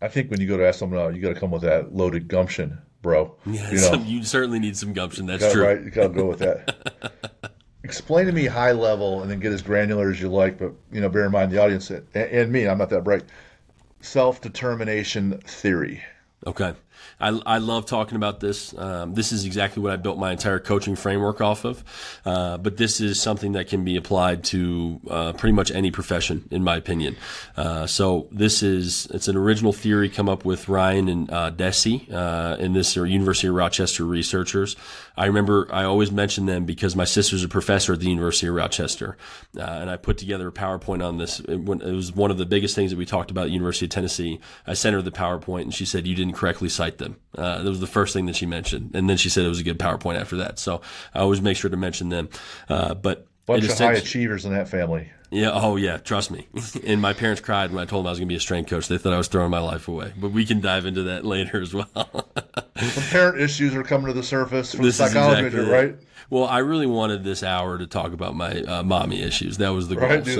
I think when you go to ask someone out, you got to come with that loaded gumption, bro. Yeah, you certainly need some gumption. That's true. True. Right, you got to go with that. Explain to me high level and then get as granular as you like, but bear in mind the audience and me, I'm not that bright. Self-determination theory. Okay. I love talking about this. This is exactly what I built my entire coaching framework off of. But this is something that can be applied to pretty much any profession, in my opinion. So it's an original theory come up with Ryan and Deci, and this are University of Rochester researchers. I remember I always mention them because my sister's a professor at the University of Rochester, and I put together a PowerPoint on this. It was one of the biggest things that we talked about at the University of Tennessee. I sent her the PowerPoint, and she said, "You didn't correctly cite them." That was the first thing that she mentioned, and then she said it was a good PowerPoint after that. So I always make sure to mention them. But bunch of high achievers in that family. Yeah. Oh, yeah. Trust me. And my parents cried when I told them I was going to be a strength coach. They thought I was throwing my life away. But we can dive into that later as well. Some parent issues are coming to the surface from the psychology major, right? Well, I really wanted this hour to talk about my mommy issues. That was the goal. Right, do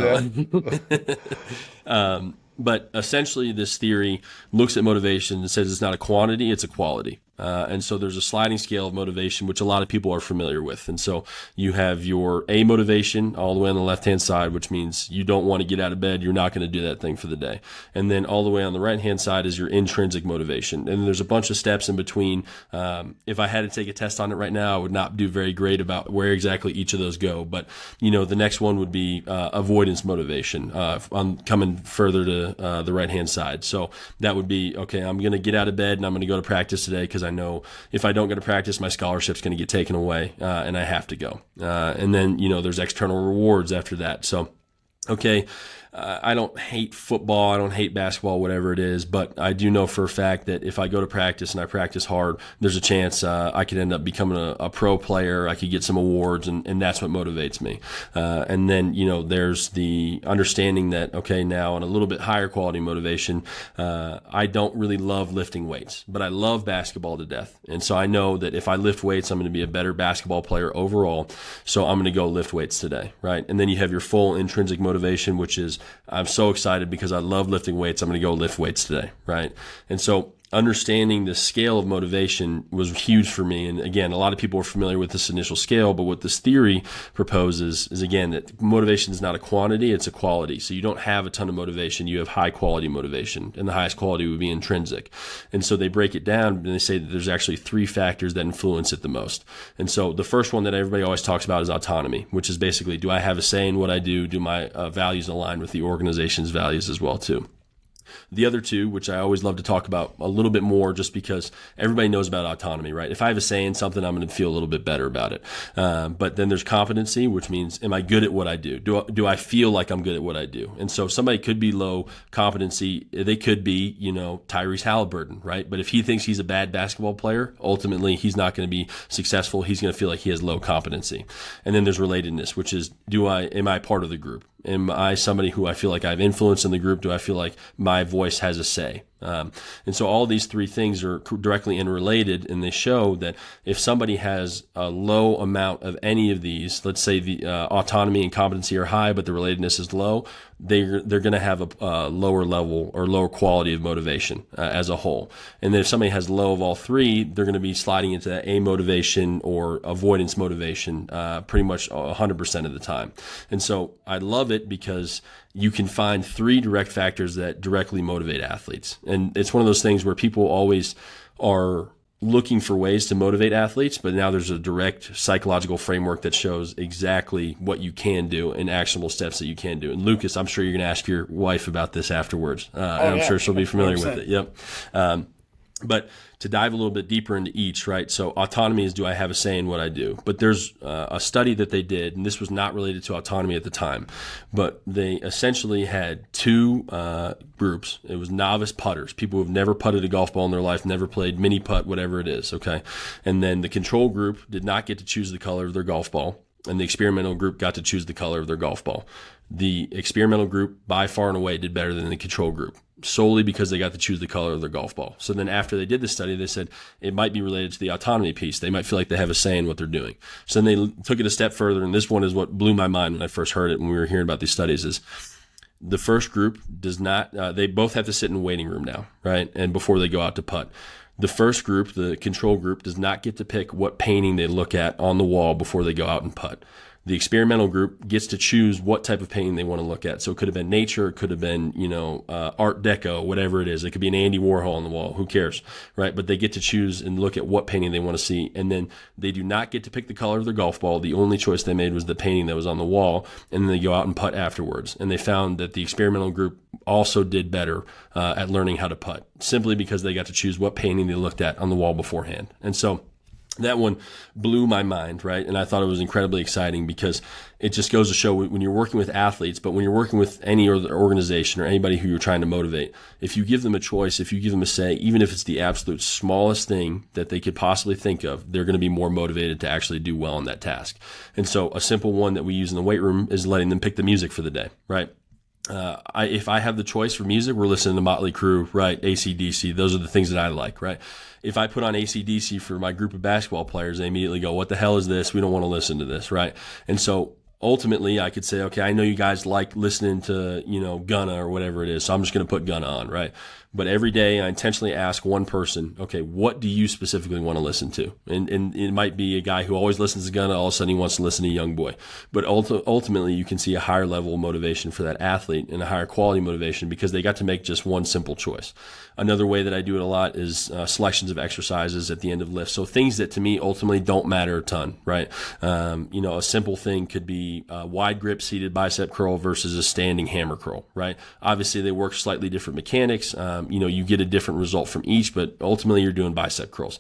that. But essentially, this theory looks at motivation and says it's not a quantity, it's a quality. And so there's a sliding scale of motivation, which a lot of people are familiar with. And so you have your A motivation all the way on the left-hand side, which means you don't want to get out of bed. You're not going to do that thing for the day. And then all the way on the right-hand side is your intrinsic motivation. And there's a bunch of steps in between. If I had to take a test on it right now, I would not do very great about where exactly each of those go. But, the next one would be avoidance motivation, on coming further to the right-hand side. So that would be, okay, I'm going to get out of bed and I'm going to go to practice today because I know if I don't go to practice, my scholarship's going to get taken away, and I have to go. And then, there's external rewards after that. So, okay, I don't hate football, I don't hate basketball, whatever it is, but I do know for a fact that if I go to practice and I practice hard, there's a chance I could end up becoming a pro player. I could get some awards, and that's what motivates me. And then, there's the understanding that, okay, now on a little bit higher quality motivation, I don't really love lifting weights, but I love basketball to death. And so I know that if I lift weights, I'm going to be a better basketball player overall. So I'm going to go lift weights today, right? And then you have your full intrinsic motivation, which is I'm so excited because I love lifting weights. I'm going to go lift weights today, right? And so understanding the scale of motivation was huge for me. And again, a lot of people are familiar with this initial scale, but what this theory proposes is, again, that motivation is not a quantity, it's a quality. So you don't have a ton of motivation, you have high quality motivation, and the highest quality would be intrinsic. And so they break it down and they say that there's actually 3 factors that influence it the most. And so the first one that everybody always talks about is autonomy, which is basically, do I have a say in what I do? Do my values align with the organization's values as well too? The other 2, which I always love to talk about a little bit more just because everybody knows about autonomy, right? If I have a say in something, I'm going to feel a little bit better about it. But then there's competency, which means, am I good at what I do? Do I feel like I'm good at what I do? And so somebody could be low competency. They could be, Tyrese Halliburton, right? But if he thinks he's a bad basketball player, ultimately he's not going to be successful. He's going to feel like he has low competency. And then there's relatedness, which is, am I part of the group? Am I somebody who I feel like I have influence in the group? Do I feel like my voice has a say? And so all these three things are directly interrelated, and they show that if somebody has a low amount of any of these, let's say the autonomy and competency are high, but the relatedness is low, they're going to have a lower level or lower quality of motivation as a whole. And then if somebody has low of all three, they're going to be sliding into that A motivation or avoidance motivation pretty much 100% of the time. And so I love it because you can find three direct factors that directly motivate athletes. And it's one of those things where people always are looking for ways to motivate athletes, but now there's a direct psychological framework that shows exactly what you can do and actionable steps that you can do. And Lucas, I'm sure you're going to ask your wife about this afterwards. And I'm sure she'll be familiar 100%. with it. Yep. But to dive a little bit deeper into each, right? So autonomy is, do I have a say in what I do? But there's a study that they did, and this was not related to autonomy at the time, but they essentially had two groups. It was novice putters, people who have never putted a golf ball in their life, never played mini putt, whatever it is, okay? And then the control group did not get to choose the color of their golf ball, and the experimental group got to choose the color of their golf ball. The experimental group by far and away did better than the control group, solely because they got to choose the color of their golf ball. So then after they did the study, they said it might be related to the autonomy piece. They might feel like they have a say in what they're doing. So then they took it a step further, and this one is what blew my mind when I first heard it when we were hearing about these studies is the first group does not, they both have to sit in a waiting room now, right? And before they go out to putt. The first group, the control group, does not get to pick what painting they look at on the wall before they go out and putt. The experimental group gets to choose what type of painting they want to look at. So it could have been nature, it could have been, Art Deco, whatever it is. It could be an Andy Warhol on the wall. Who cares, right? But they get to choose and look at what painting they want to see. And then they do not get to pick the color of their golf ball. The only choice they made was the painting that was on the wall. And then they go out and putt afterwards. And they found that the experimental group also did better at learning how to putt, simply because they got to choose what painting they looked at on the wall beforehand. And so that one blew my mind, right? And I thought it was incredibly exciting because it just goes to show when you're working with athletes, but when you're working with any other organization or anybody who you're trying to motivate, if you give them a choice, if you give them a say, even if it's the absolute smallest thing that they could possibly think of, they're going to be more motivated to actually do well in that task. And so a simple one that we use in the weight room is letting them pick the music for the day, right? If I have the choice for music, we're listening to Motley Crue, right? AC/DC. Those are the things that I like, right? If I put on AC/DC for my group of basketball players, they immediately go, what the hell is this? We don't want to listen to this, right? And so ultimately I could say, okay, I know you guys like listening to, Gunna or whatever it is. So I'm just going to put Gunna on, right? But every day I intentionally ask one person, okay, what do you specifically want to listen to? And it might be a guy who always listens to Gunna, all of a sudden he wants to listen to Young Boy. But ultimately you can see a higher level of motivation for that athlete and a higher quality motivation because they got to make just one simple choice. Another way that I do it a lot is selections of exercises at the end of lifts. So things that to me ultimately don't matter a ton, right? A simple thing could be a wide grip seated bicep curl versus a standing hammer curl, right? Obviously they work slightly different mechanics. You get a different result from each, but ultimately you're doing bicep curls.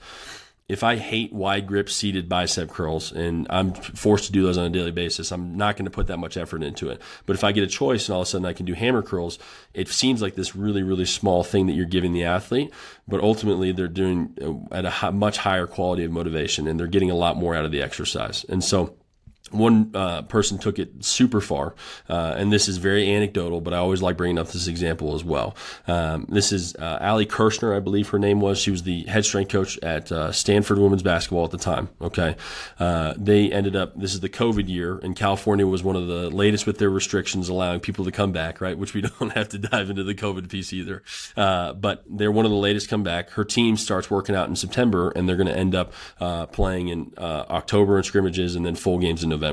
If I hate wide grip seated bicep curls and I'm forced to do those on a daily basis, I'm not going to put that much effort into it. But if I get a choice and all of a sudden I can do hammer curls, it seems like this really, really small thing that you're giving the athlete, but ultimately they're doing at a much higher quality of motivation and they're getting a lot more out of the exercise. And so one person took it super far, and this is very anecdotal, but I always like bringing up this example as well. This is Allie Kirshner, I believe her name was. She was the head strength coach at Stanford women's basketball at the time. Okay, they ended up. This is the COVID year, and California was one of the latest with their restrictions allowing people to come back. Right, which we don't have to dive into the COVID piece either. But they're one of the latest come back. Her team starts working out in September, and they're going to end up playing in October in scrimmages and then full games in November.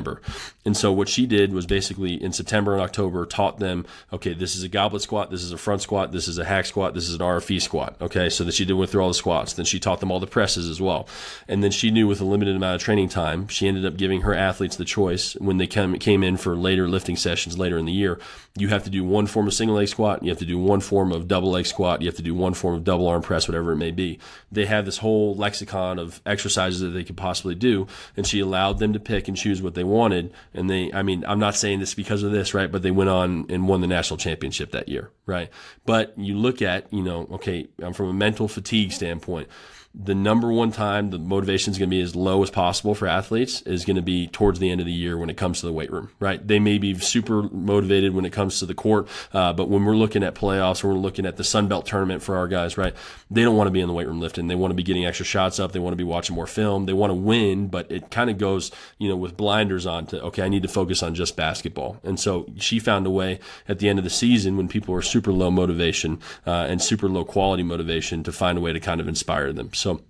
And so what she did was basically in September and October taught them, okay, this is a goblet squat, this is a front squat, this is a hack squat, this is an RFE squat. Okay, so that she went through all the squats. Then she taught them all the presses as well. And then she knew with a limited amount of training time, she ended up giving her athletes the choice when they came in for later lifting sessions later in the year. You have to do one form of single leg squat, you have to do one form of double leg squat, you have to do one form of double arm press, whatever it may be. They have this whole lexicon of exercises that they could possibly do, and she allowed them to pick and choose what they wanted. And I'm not saying this because of this, right? But they went on and won the national championship that year, right? But you look at, okay, from a mental fatigue standpoint, the number one time the motivation is going to be as low as possible for athletes is going to be towards the end of the year when it comes to the weight room, right? They may be super motivated when it comes to the court, but when we're looking at playoffs, when we're looking at the Sun Belt tournament for our guys, right? They don't want to be in the weight room lifting. They want to be getting extra shots up. They want to be watching more film. They want to win, but it kind of goes, with blinders on to, okay, I need to focus on just basketball. And so she found a way at the end of the season when people are super low motivation and super low quality motivation to find a way to kind of inspire them. So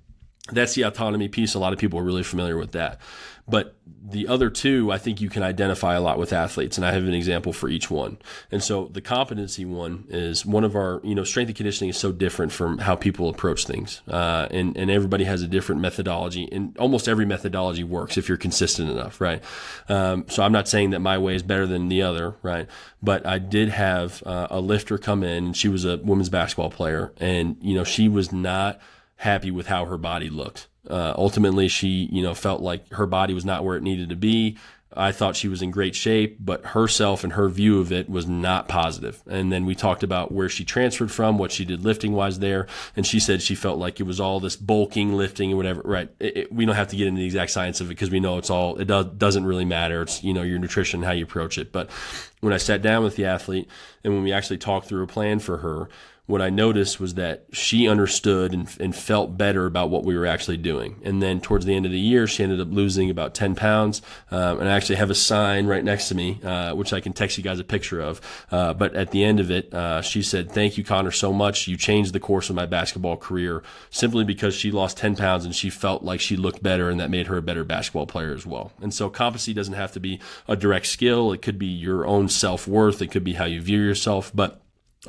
that's the autonomy piece. A lot of people are really familiar with that. But the other two, I think you can identify a lot with athletes, and I have an example for each one. And so the competency one is one of our, strength and conditioning is so different from how people approach things. And everybody has a different methodology, and almost every methodology works if you're consistent enough, right? So I'm not saying that my way is better than the other, right? But I did have a lifter come in, and she was a women's basketball player, and, she was not happy with how her body looked. Ultimately, she, felt like her body was not where it needed to be. I thought she was in great shape, but herself and her view of it was not positive. And then we talked about where she transferred from, what she did lifting wise there. And she said she felt like it was all this bulking, lifting, and whatever. Right. We don't have to get into the exact science of it because we know it doesn't really matter. It's, your nutrition, how you approach it. But when I sat down with the athlete and when we actually talked through a plan for her, what I noticed was that she understood and felt better about what we were actually doing. And then towards the end of the year, she ended up losing about 10 pounds. And I actually have a sign right next to me, which I can text you guys a picture of. But at the end of it, she said, "Thank you, Connor, so much. You changed the course of my basketball career," simply because she lost 10 pounds and she felt like she looked better, and that made her a better basketball player as well. And so competency doesn't have to be a direct skill. It could be your own self-worth. It could be how you view yourself. But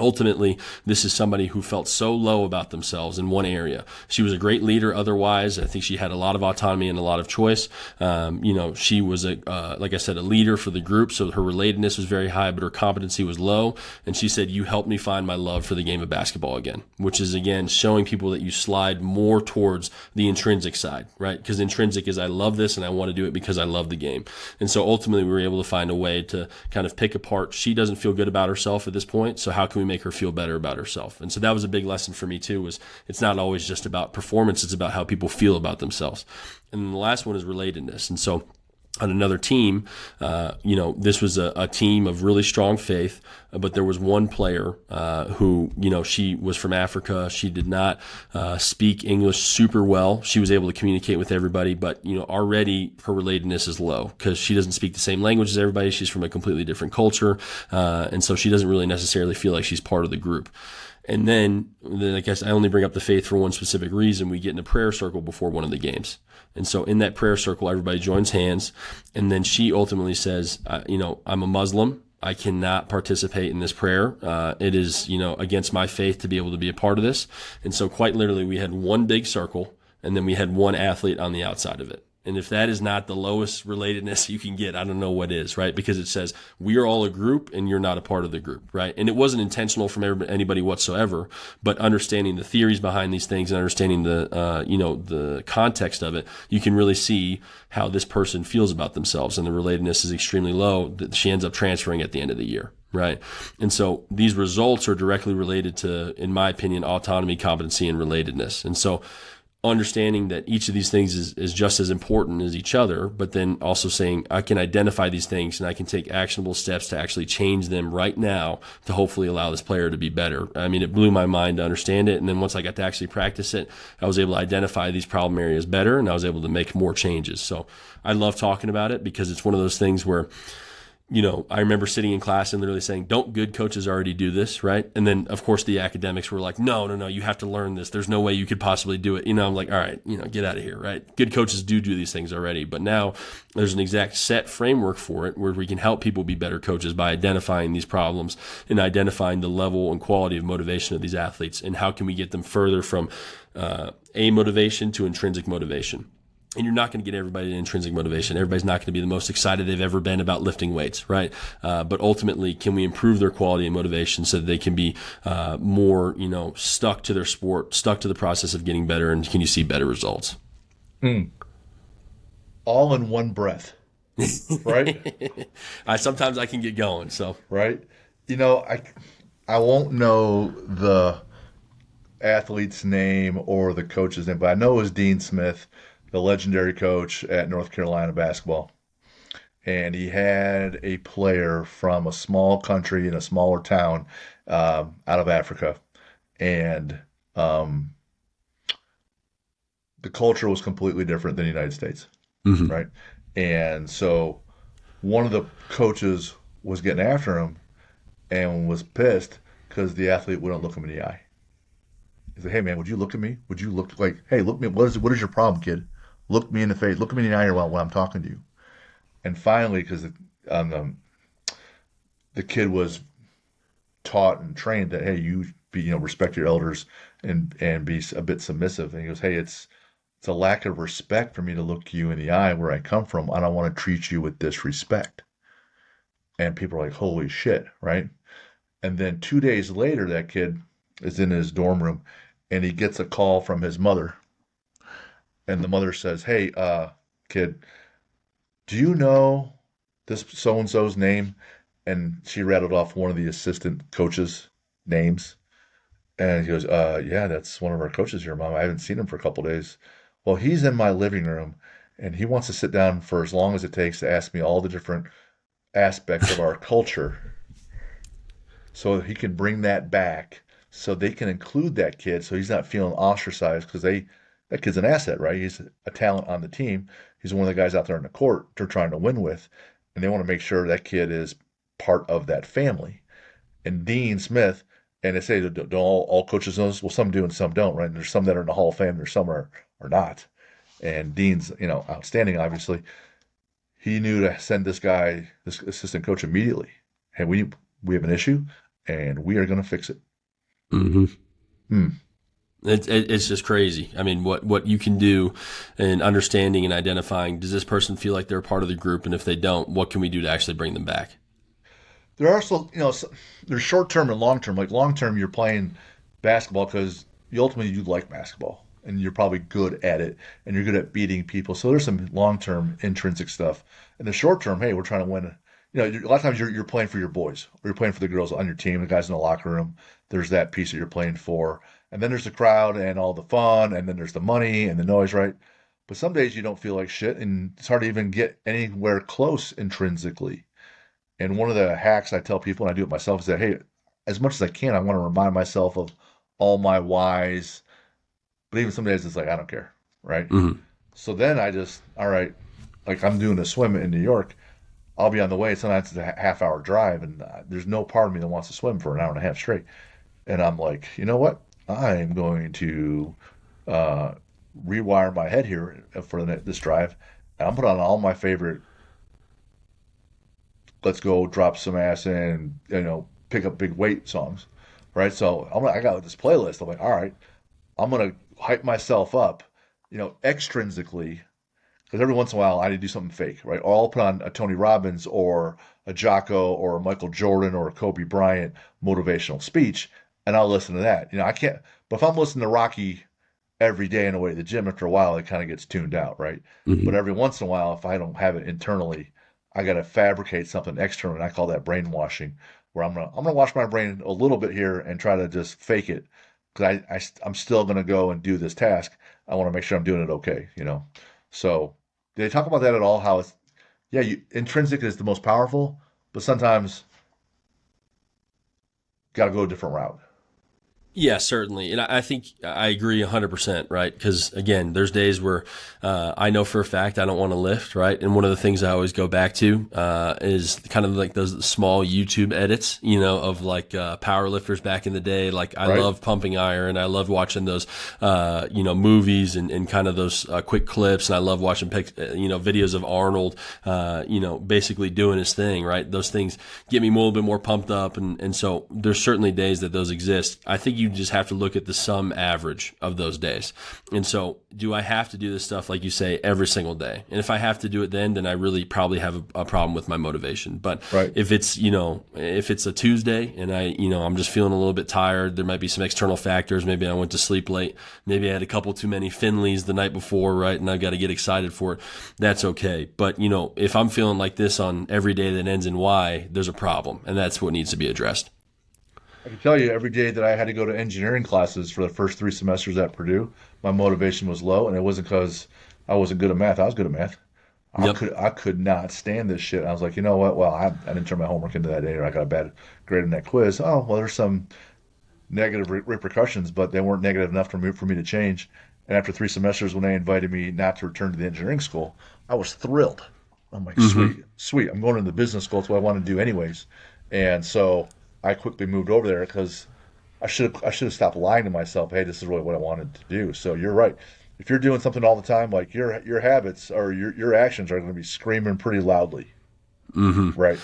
ultimately, this is somebody who felt so low about themselves in one area. She was a great leader otherwise. I think she had a lot of autonomy and a lot of choice. She was, like I said, a leader for the group, so her relatedness was very high, but her competency was low. And she said, "You helped me find my love for the game of basketball again," which is, again, showing people that you slide more towards the intrinsic side, right? Because intrinsic is, I love this and I want to do it because I love the game. And so ultimately, we were able to find a way to kind of pick apart. She doesn't feel good about herself at this point, so how can we make her feel better about herself? And so that was a big lesson for me too, was it's not always just about performance, it's about how people feel about themselves. And then the last one is relatedness. And so on another team, this was a team of really strong faith, but there was one player who, she was from Africa. She did not speak English super well. She was able to communicate with everybody, but, already her relatedness is low because she doesn't speak the same language as everybody. She's from a completely different culture, and so she doesn't really necessarily feel like she's part of the group. And then I guess I only bring up the faith for one specific reason. We get in a prayer circle before one of the games. And so in that prayer circle, everybody joins hands. And then she ultimately says, I'm a Muslim. I cannot participate in this prayer. It is, against my faith to be able to be a part of this. And so quite literally, we had one big circle, and then we had one athlete on the outside of it. And if that is not the lowest relatedness you can get, I don't know what is, right? Because it says we are all a group and you're not a part of the group, right? And it wasn't intentional from anybody whatsoever, but understanding the theories behind these things and understanding the context of it, you can really see how this person feels about themselves. And the relatedness is extremely low. She ends up transferring at the end of the year. Right. And so these results are directly related to, in my opinion, autonomy, competency, and relatedness. And so understanding that each of these things is just as important as each other, but then also saying I can identify these things and I can take actionable steps to actually change them right now to hopefully allow this player to be better. I mean, it blew my mind to understand it. And then once I got to actually practice it, I was able to identify these problem areas better and I was able to make more changes. So I love talking about it because it's one of those things where, I remember sitting in class and literally saying, don't good coaches already do this, right? And then, of course, the academics were like, no, you have to learn this. There's no way you could possibly do it. I'm like, all right, get out of here, right? Good coaches do these things already. But now there's an exact set framework for it where we can help people be better coaches by identifying these problems and identifying the level and quality of motivation of these athletes and how can we get them further from a motivation to intrinsic motivation. And you're not going to get everybody to intrinsic motivation. Everybody's not going to be the most excited they've ever been about lifting weights, right? But ultimately, can we improve their quality and motivation so that they can be more, stuck to their sport, stuck to the process of getting better, and can you see better results? All in one breath, right? Sometimes I can get going, so. Right? I won't know athlete's name or the coach's name, but I know it was Dean Smith, the legendary coach at North Carolina basketball. And he had a player from a small country in a smaller town out of Africa. And um, the culture was completely different than the United States, Hmm. right? And so one of the coaches was getting after him and was pissed because the athlete wouldn't look him in the eye. He said, "Hey man, would you look at me? Would you look like, hey, look at me? What is your problem, kid? Look me in the face. Look me in the eye while I'm talking to you." And finally, because the kid was taught and trained that hey, you be respect your elders and be a bit submissive. And he goes, "Hey, it's a lack of respect for me to look you in the eye where I come from. I don't want to treat you with disrespect." And people are like, "Holy shit!" Right? And then 2 days later, that kid is in his dorm room, and he gets a call from his mother, and the mother says, "Hey, kid, do you know this so and so's name?" And she rattled off one of the assistant coaches' names. And he goes, yeah, that's one of our coaches here, Mom. I haven't seen him for a couple days. Well, he's in my living room and he wants to sit down for as long as it takes to ask me all the different aspects of our culture so he can bring that back so they can include that kid so he's not feeling ostracized because that kid's an asset, right? He's a talent on the team. He's one of the guys out there in the court they're trying to win with, and they want to make sure that kid is part of that family. And Dean Smith, and they say that don't all coaches know this? Well, some do and some don't, right? And there's some that are in the Hall of Fame, there's some are not. And Dean's, outstanding, obviously. He knew to send this guy, this assistant coach, immediately. Hey, we have an issue, and we are going to fix it. Hmm. Hmm. It's just crazy. I mean, what you can do in understanding and identifying, does this person feel like they're a part of the group? And if they don't, what can we do to actually bring them back? There are also, there's short term and long term. Like long term, you're playing basketball because ultimately you like basketball and you're probably good at it and you're good at beating people. So there's some long term intrinsic stuff. And the short term, hey, we're trying to win. A lot of times you're playing for your boys or you're playing for the girls on your team, the guys in the locker room. There's that piece that you're playing for. And then there's the crowd and all the fun. And then there's the money and the noise, right? But some days you don't feel like shit and it's hard to even get anywhere close intrinsically. And one of the hacks I tell people, and I do it myself, is that, hey, as much as I can, I want to remind myself of all my whys. But even some days it's like, I don't care, right? Hmm. So then all right, like I'm doing a swim in New York. I'll be on the way. Sometimes it's a half hour drive, and there's no part of me that wants to swim for an hour and a half straight. And I'm like, you know what? I'm going to uh, rewire my head here for this drive. And I'm put on all my favorite let's go drop some ass and pick up big weight songs, right? So I got this playlist. I'm like, all right, I'm gonna hype myself up, extrinsically, because every once in a while I need to do something fake, right? Or I'll put on a Tony Robbins or a Jocko or a Michael Jordan or a Kobe Bryant motivational speech, and I'll listen to that. I can't, but if I'm listening to Rocky every day on the way to the gym, after a while it kind of gets tuned out, right? But Hmm. every once in a while, if I don't have it internally, I got to fabricate something external, and I call that brainwashing, where I'm gonna wash my brain a little bit here and try to just fake it because I'm still gonna go and do this task. I want to make sure I'm doing it okay. So did they talk about that at all? How it's yeah, intrinsic is the most powerful, but sometimes got to go a different route. Yeah, certainly. And I think I agree 100%, right? Because again, there's days where I know for a fact I don't want to lift, right? And one of the things I always go back to is kind of like those small YouTube edits, of like power lifters back in the day. Like I Right? love pumping iron. I love watching those, movies and kind of those quick clips. And I love watching, videos of Arnold, basically doing his thing, right? Those things get me a little bit more pumped up. And so there's certainly days that those exist. I think you just have to look at the sum average of those days. And so do I have to do this stuff, like you say, every single day? And if I have to do it then I really probably have a problem with my motivation. But Right. if it's a Tuesday and I'm just feeling a little bit tired, there might be some external factors. Maybe I went to sleep late. Maybe I had a couple too many Finleys the night before, right? And I've got to get excited for it. That's okay. But, if I'm feeling like this on every day that ends in Y, there's a problem. And that's what needs to be addressed. I can tell you every day that I had to go to engineering classes for the first 3 semesters at Purdue, my motivation was low, and it wasn't because I wasn't good at math. I was good at math. Yep. I could not stand this shit. I was like, you know what? Well, I didn't turn my homework into that day, or I got a bad grade in that quiz. Oh, well, there's some negative repercussions, but they weren't negative enough for me to change. And after 3 semesters, when they invited me not to return to the engineering school, I was thrilled. I'm like, Hmm. sweet, sweet. I'm going to the business school. It's what I want to do anyways. And so I quickly moved over there because I should have stopped lying to myself. Hey, this is really what I wanted to do. So you're right. If you're doing something all the time, like your habits or your actions are going to be screaming pretty loudly, Hmm. right?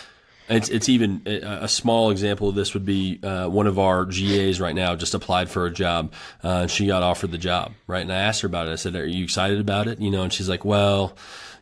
It's even a small example of this would be one of our GAs right now just applied for a job. And she got offered the job, right? And I asked her about it. I said, "Are you excited about it?" And she's like, "Well,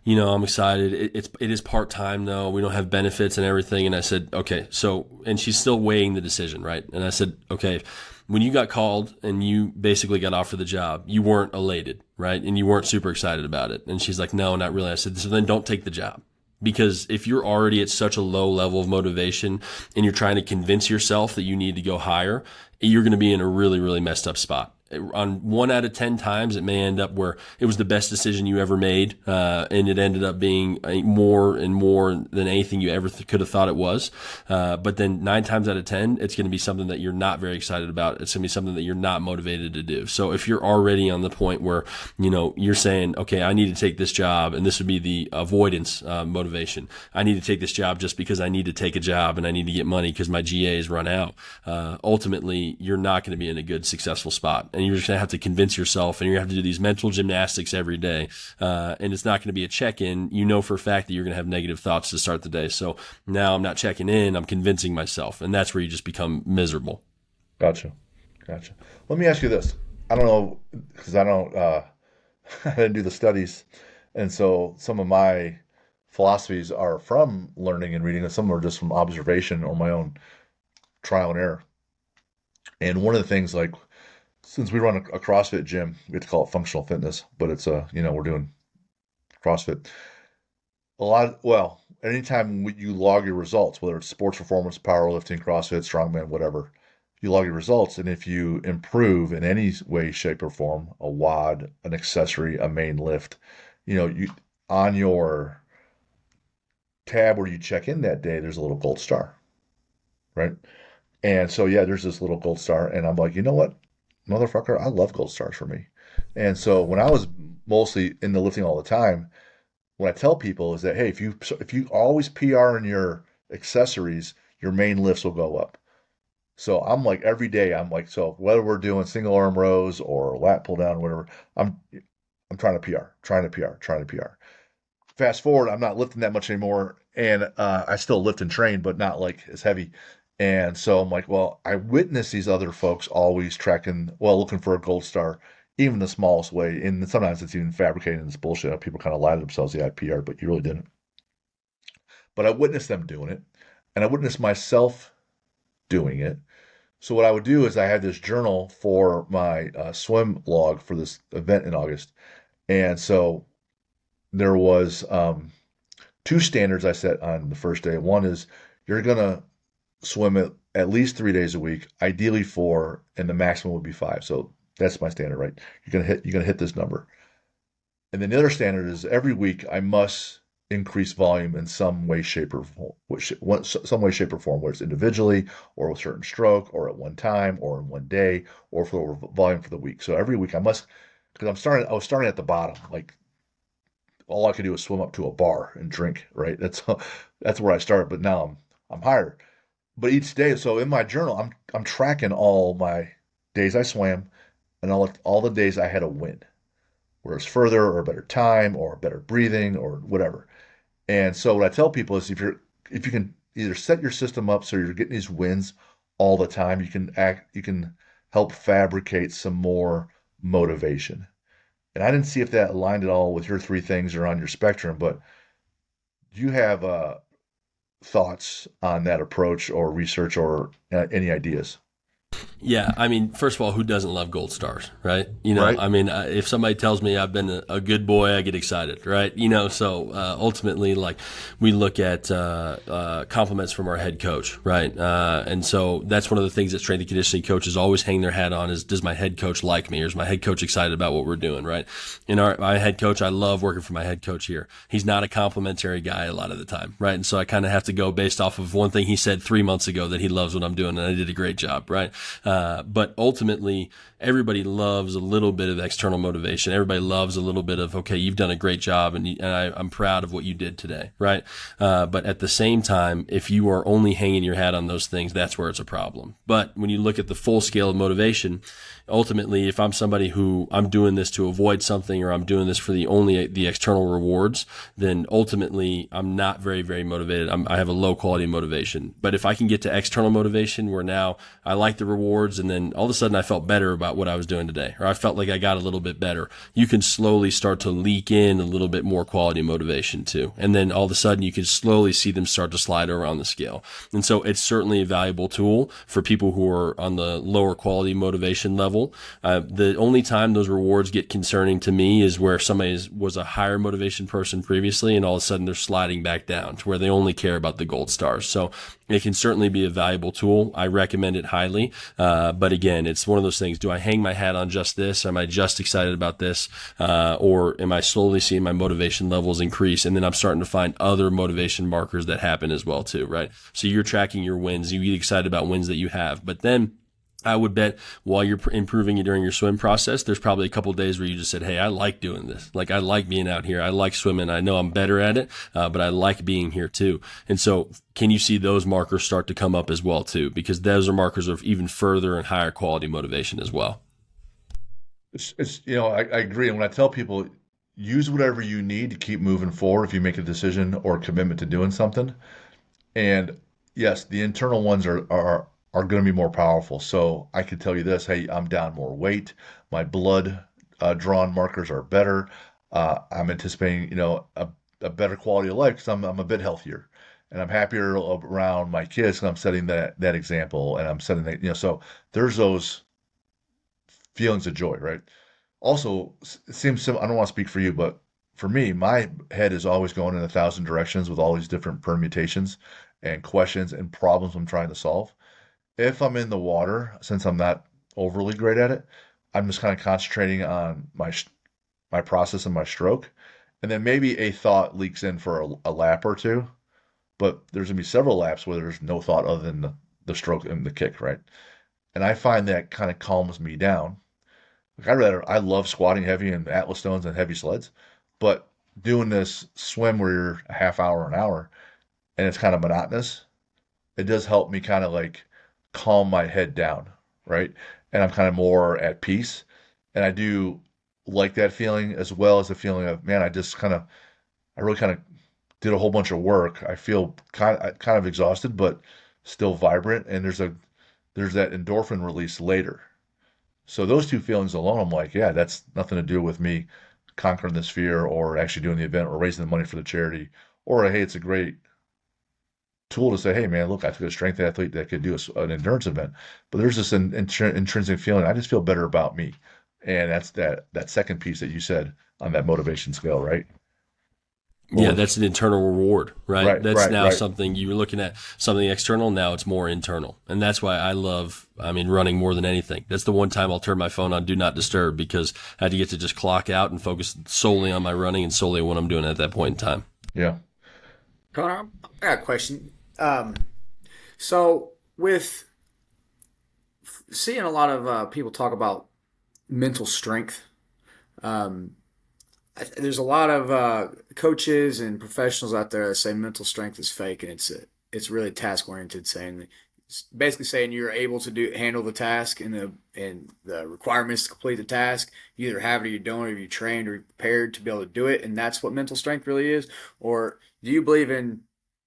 I'm excited. It is part time though. We don't have benefits and everything." And I said, "Okay." So, and she's still weighing the decision, right? And I said, "Okay." When you got called and you basically got offered the job, you weren't elated, right? And you weren't super excited about it. And she's like, "No, not really." I said, "So then don't take the job." Because if you're already at such a low level of motivation and you're trying to convince yourself that you need to go higher, you're going to be in a really, really messed up spot. On 1 out of 10 times, it may end up where it was the best decision you ever made, and it ended up being more and more than anything you ever could have thought it was. But then 9 times out of 10, it's going to be something that you're not very excited about. It's going to be something that you're not motivated to do. So if you're already on the point where you're saying, okay, I need to take this job, and this would be the avoidance motivation. I need to take this job just because I need to take a job and I need to get money because my GA's run out. Ultimately, you're not going to be in a good, successful spot. And you're just going to have to convince yourself, and you're going to have to do these mental gymnastics every day. And it's not going to be a check-in. You know for a fact that you're going to have negative thoughts to start the day. So now I'm not checking in, I'm convincing myself. And that's where you just become miserable. Gotcha, gotcha. Let me ask you this. I don't know because I don't. I didn't do the studies, and so some of my philosophies are from learning and reading, and some are just from observation or my own trial and error. And one of the things, like, since we run a CrossFit gym, we have to call it functional fitness, but it's we're doing CrossFit. Well, anytime you log your results, whether it's sports performance, powerlifting, CrossFit, strongman, whatever, you log your results, and if you improve in any way, shape, or form, a WOD, an accessory, a main lift, you on your tab where you check in that day, there's a little gold star, right? And so yeah, there's this little gold star, and I'm like, you know what, motherfucker, I love gold stars for me. And so when I was mostly in the lifting all the time, what I tell people is that, hey, if you always PR in your accessories, your main lifts will go up. So I'm like every day I'm like, so whether we're doing single arm rows or lat pull down, whatever, I'm trying to PR, trying to PR, trying to PR. Fast forward, I'm not lifting that much anymore, and I still lift and train, but not like as heavy. And so I'm like, well, I witness these other folks always tracking, well, looking for a gold star, even the smallest way. And sometimes it's even fabricating this bullshit. People kind of lie to themselves, yeah, I PR, but you really didn't. But I witnessed them doing it, and I witnessed myself doing it. So what I would do is I had this journal for my swim log for this event in August, and so there was 2 standards I set on the first day. One is you're gonna swim at least 3 days a week, ideally 4, and the maximum would be 5. So that's my standard, right? You're gonna hit this number. And then the other standard is every week I must increase volume in some way, shape, or form, some way, shape, or form, whether it's individually or with a certain stroke or at one time or in one day or for volume for the week. So every week I must, because I was starting at the bottom, like all I could do was swim up to a bar and drink, right? That's where I started, but now I'm higher. But each day, so in my journal, I'm tracking all my days I swam and all the days I had a win, where it's further or a better time or better breathing or whatever. And so what I tell people is if you can either set your system up so you're getting these wins all the time, you can help fabricate some more motivation. And I didn't see if that aligned at all with your 3 things or on your spectrum, but do you have thoughts on that approach or research or any ideas? Yeah, I mean, first of all, who doesn't love gold stars, right? Right. I mean, if somebody tells me I've been a good boy, I get excited, right? So ultimately, like, we look at compliments from our head coach, right? And so that's one of the things that strength and conditioning coaches always hang their hat on is, does my head coach like me, or is my head coach excited about what we're doing, right? My head coach, I love working for my head coach here. He's not a complimentary guy a lot of the time, right? And so I kind of have to go based off of one thing he said 3 months ago, that he loves what I'm doing and I did a great job, right? But ultimately, everybody loves a little bit of external motivation. Everybody loves a little bit of, okay, you've done a great job, I'm proud of what you did today, right? But at the same time, if you are only hanging your hat on those things, that's where it's a problem. But when you look at the full scale of motivation, ultimately, if I'm somebody who I'm doing this to avoid something, or I'm doing this for the external rewards, then ultimately I'm not very, very motivated. I have a low quality motivation. But if I can get to external motivation, where now I like the rewards, and then all of a sudden I felt better about what I was doing today, or I felt like I got a little bit better, you can slowly start to leak in a little bit more quality motivation too. And then all of a sudden you can slowly see them start to slide around the scale. And so it's certainly a valuable tool for people who are on the lower quality motivation level. The only time those rewards get concerning to me is where somebody was a higher motivation person previously, and all of a sudden they're sliding back down to where they only care about the gold stars. So it can certainly be a valuable tool. I recommend it highly. But again, it's one of those things. Do I hang my hat on just this? Am I just excited about this? Or am I slowly seeing my motivation levels increase? And then I'm starting to find other motivation markers that happen as well too, right? So you're tracking your wins. You get excited about wins that you have, but then I would bet while you're improving during your swim process, there's probably a couple of days where you just said, hey, I like doing this. Like, I like being out here. I like swimming. I know I'm better at it, but I like being here too. And so can you see those markers start to come up as well too? Because those are markers of even further and higher quality motivation as well. I agree. And when I tell people, use whatever you need to keep moving forward if you make a decision or a commitment to doing something. And yes, the internal ones are going to be more powerful. So I could tell you this, hey, I'm down more weight. My blood drawn markers are better. I'm anticipating, a better quality of life because I'm a bit healthier, and I'm happier around my kids. And I'm setting that example, and I'm setting that, so there's those feelings of joy, right? Also, it seems I don't want to speak for you, but for me, my head is always going in a thousand directions with all these different permutations and questions and problems I'm trying to solve. If I'm in the water, since I'm not overly great at it, I'm just kind of concentrating on my process and my stroke, and then maybe a thought leaks in for a lap or two. But there's gonna be several laps where there's no thought other than the stroke and the kick, right? And I find that kind of calms me down. Like I love squatting heavy and Atlas stones and heavy sleds, but doing this swim where you're a half hour, an hour, and it's kind of monotonous, it does help me kind of like calm my head down, right? And I'm kind of more at peace. And I do like that feeling, as well as the feeling of, man, I really kind of did a whole bunch of work. I feel kind of exhausted, but still vibrant. And there's that endorphin release later. So those two feelings alone, I'm like, yeah, that's nothing to do with me conquering this fear or actually doing the event or raising the money for the charity. Or, hey, it's a great tool to say, hey, man, look, I took a strength athlete that could do an endurance event. But there's this intrinsic feeling. I just feel better about me. And that's that second piece that you said on that motivation scale, right? Yeah, Or, that's an internal reward, right? right, That's right, now right. something you were looking at something external. Now it's more internal. And that's why I mean, running more than anything. That's the one time I'll turn my phone on do not disturb, because I had to get to just clock out and focus solely on my running and solely on what I'm doing at that point in time. Yeah. Connor, I got a question. So with seeing a lot of people talk about mental strength, um, there's a lot of coaches and professionals out there that say mental strength is fake, and it's really task oriented, saying it's basically saying you're able to handle the task and the requirements to complete the task. You either have it or you don't, or you're trained or prepared to be able to do it, and that's what mental strength really is. Or do you believe in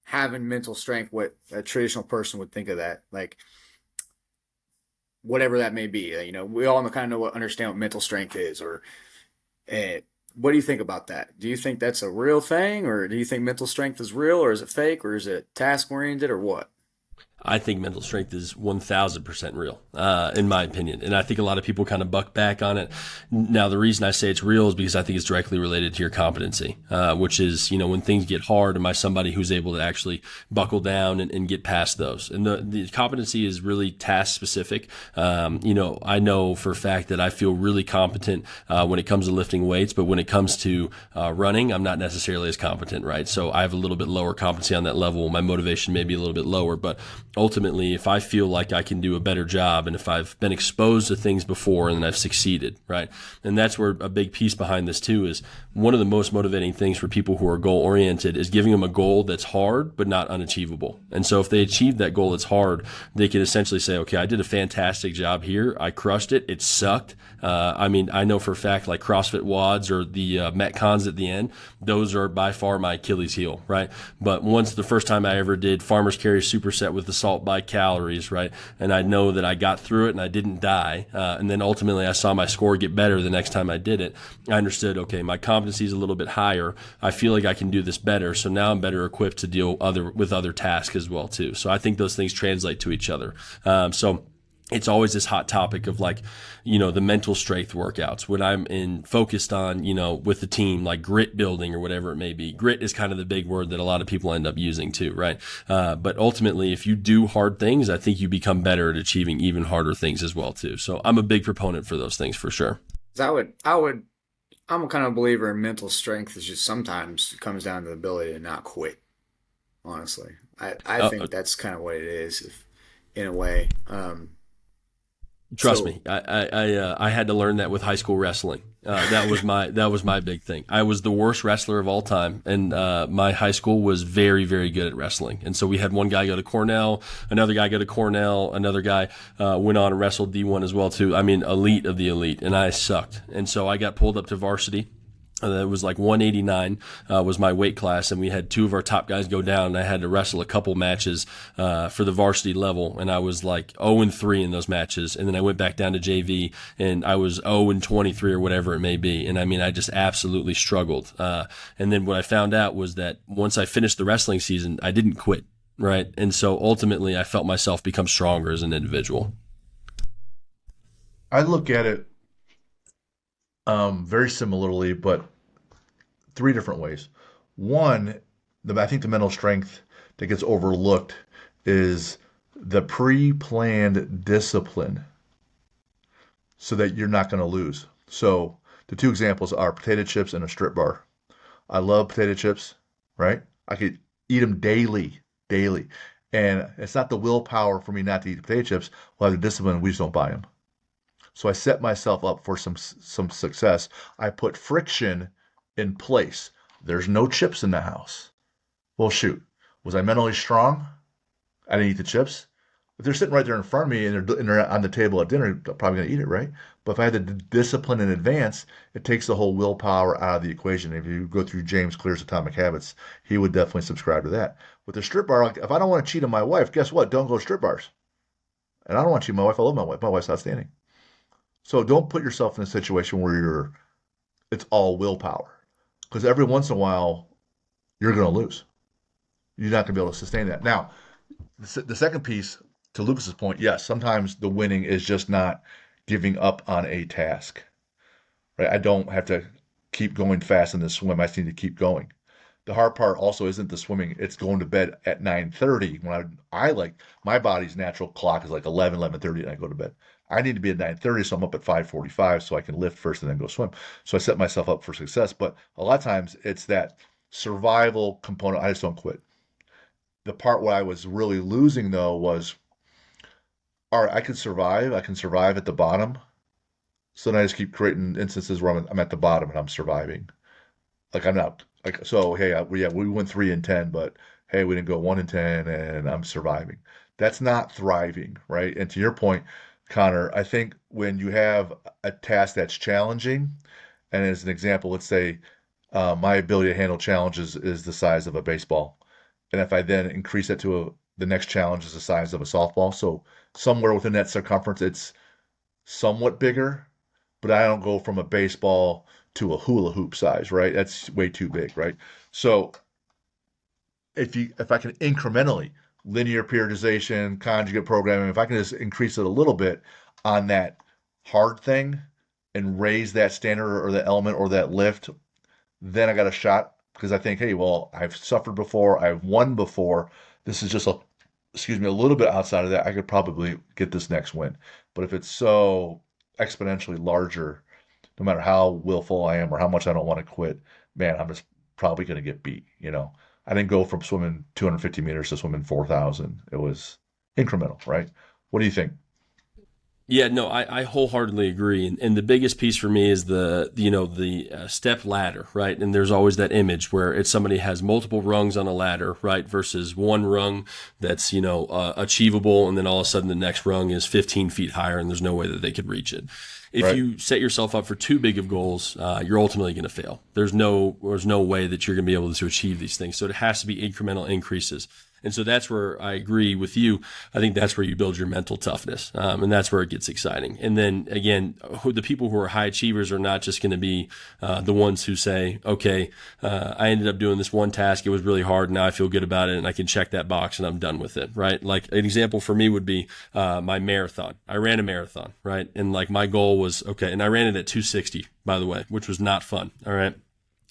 having mental strength? What a traditional person would think of that, like whatever that may be. We all kind of understand what mental strength is, or uh, what do you think about that? Do you think that's a real thing, or do you think mental strength is real, or is it fake, or is it task oriented, or what? I think mental strength is 1000% real, in my opinion. And I think a lot of people kind of buck back on it. Now, the reason I say it's real is because I think it's directly related to your competency, which is, when things get hard, am I somebody who's able to actually buckle down and get past those? And the competency is really task specific. I know for a fact that I feel really competent when it comes to lifting weights, but when it comes to running, I'm not necessarily as competent, right? So I have a little bit lower competency on that level. My motivation may be a little bit lower, but ultimately, if I feel like I can do a better job and if I've been exposed to things before and then I've succeeded, right? And that's where a big piece behind this too is one of the most motivating things for people who are goal oriented is giving them a goal that's hard but not unachievable. And so if they achieve that goal that's hard, they can essentially say, okay, I did a fantastic job here. I crushed it. It sucked. I know for a fact like CrossFit WODs or the Metcons at the end, those are by far my Achilles heel, right? But once the first time I ever did farmer's carry superset with the salt by calories, right? And I know that I got through it and I didn't die. And then ultimately I saw my score get better the next time I did it. I understood, okay, my competency is a little bit higher. I feel like I can do this better. So now I'm better equipped to deal with other tasks as well too. So I think those things translate to each other. So it's always this hot topic of like, the mental strength workouts when I'm focused on, with the team, like grit building or whatever it may be. Grit is kind of the big word that a lot of people end up using too, right? But ultimately, if you do hard things, I think you become better at achieving even harder things as well too. So I'm a big proponent for those things for sure. I'm a kind of believer in mental strength is just sometimes it comes down to the ability to not quit. Honestly, I think that's kind of what it is, in a way. Trust me, I had to learn that with high school wrestling. That was my big thing. I was the worst wrestler of all time, and my high school was very, very good at wrestling. And so we had one guy go to Cornell, another guy go to Cornell, another guy went on and wrestled D1 as well too. I mean, elite of the elite, and I sucked. And so I got pulled up to varsity. It was like 189 was my weight class, and we had two of our top guys go down, and I had to wrestle a couple matches for the varsity level, and I was like 0-3 in those matches, and then I went back down to JV, and I was 0-23 or whatever it may be, and I just absolutely struggled. And then what I found out was that once I finished the wrestling season, I didn't quit, right? And so ultimately, I felt myself become stronger as an individual. I look at it very similarly, but three different ways. One, I think the mental strength that gets overlooked is the pre-planned discipline so that you're not going to lose. So the two examples are potato chips and a strip bar. I love potato chips, right? I could eat them daily. And it's not the willpower for me not to eat potato chips. Well, I have the discipline, we just don't buy them. So I set myself up for some success. I put friction in place. There's no chips in the house. Well, shoot. Was I mentally strong? I didn't eat the chips. If they're sitting right there in front of me and they're on the table at dinner, I'm probably going to eat it, right? But if I had the discipline in advance, it takes the whole willpower out of the equation. If you go through James Clear's Atomic Habits, he would definitely subscribe to that. With the strip bar, if I don't want to cheat on my wife, guess what? Don't go to strip bars. And I don't want to cheat on my wife. I love my wife. My wife's outstanding. So don't put yourself in a situation where it's all willpower. Because every once in a while, you're going to lose. You're not going to be able to sustain that. Now, the second piece, to Lucas's point, yes, sometimes the winning is just not giving up on a task. Right? I don't have to keep going fast in the swim. I just need to keep going. The hard part also isn't the swimming. It's going to bed at 9:30 when I like my body's natural clock is like 11:30 and I go to bed. I need to be at 9:30, so I'm up at 5:45 so I can lift first and then go swim. So I set myself up for success. But a lot of times it's that survival component. I just don't quit. The part where I was really losing though was, all right, I can survive. I can survive at the bottom. So then I just keep creating instances where I'm at the bottom and I'm surviving. Like I'm not like so. Hey, we went 3-10, but hey, we didn't go 1-10, and I'm surviving. That's not thriving, right? And to your point, Connor, I think when you have a task that's challenging, and as an example, let's say my ability to handle challenges is the size of a baseball, and if I then increase it to the next challenge is the size of a softball, so somewhere within that circumference, it's somewhat bigger, but I don't go from a baseball to a hula hoop size, right? That's way too big, right? So if I can incrementally linear periodization, conjugate programming, if I can just increase it a little bit on that hard thing and raise that standard or that element or that lift, then I got a shot because I think, hey, well, I've suffered before, I've won before. This is just a little bit outside of that. I could probably get this next win. But if it's so exponentially larger, no matter how willful I am or how much I don't want to quit, man, I'm just probably going to get beat. I didn't go from swimming 250 meters to swimming 4,000. It was incremental, right? What do you think? Yeah, no, I wholeheartedly agree. And the biggest piece for me is the step ladder, right? And there's always that image where it's somebody has multiple rungs on a ladder, right? Versus one rung that's, achievable. And then all of a sudden the next rung is 15 feet higher and there's no way that they could reach it. If Right. you set yourself up for too big of goals, you're ultimately going to fail. There's no way that you're going to be able to achieve these things. So it has to be incremental increases. And so that's where I agree with you. I think that's where you build your mental toughness. And that's where it gets exciting. And then again, the people who are high achievers are not just going to be the ones who say, okay, I ended up doing this one task. It was really hard. Now I feel good about it and I can check that box and I'm done with it. Right. Like an example for me would be my marathon. I ran a marathon. Right. And like my goal was, okay. And I ran it at 260, by the way, which was not fun. All right.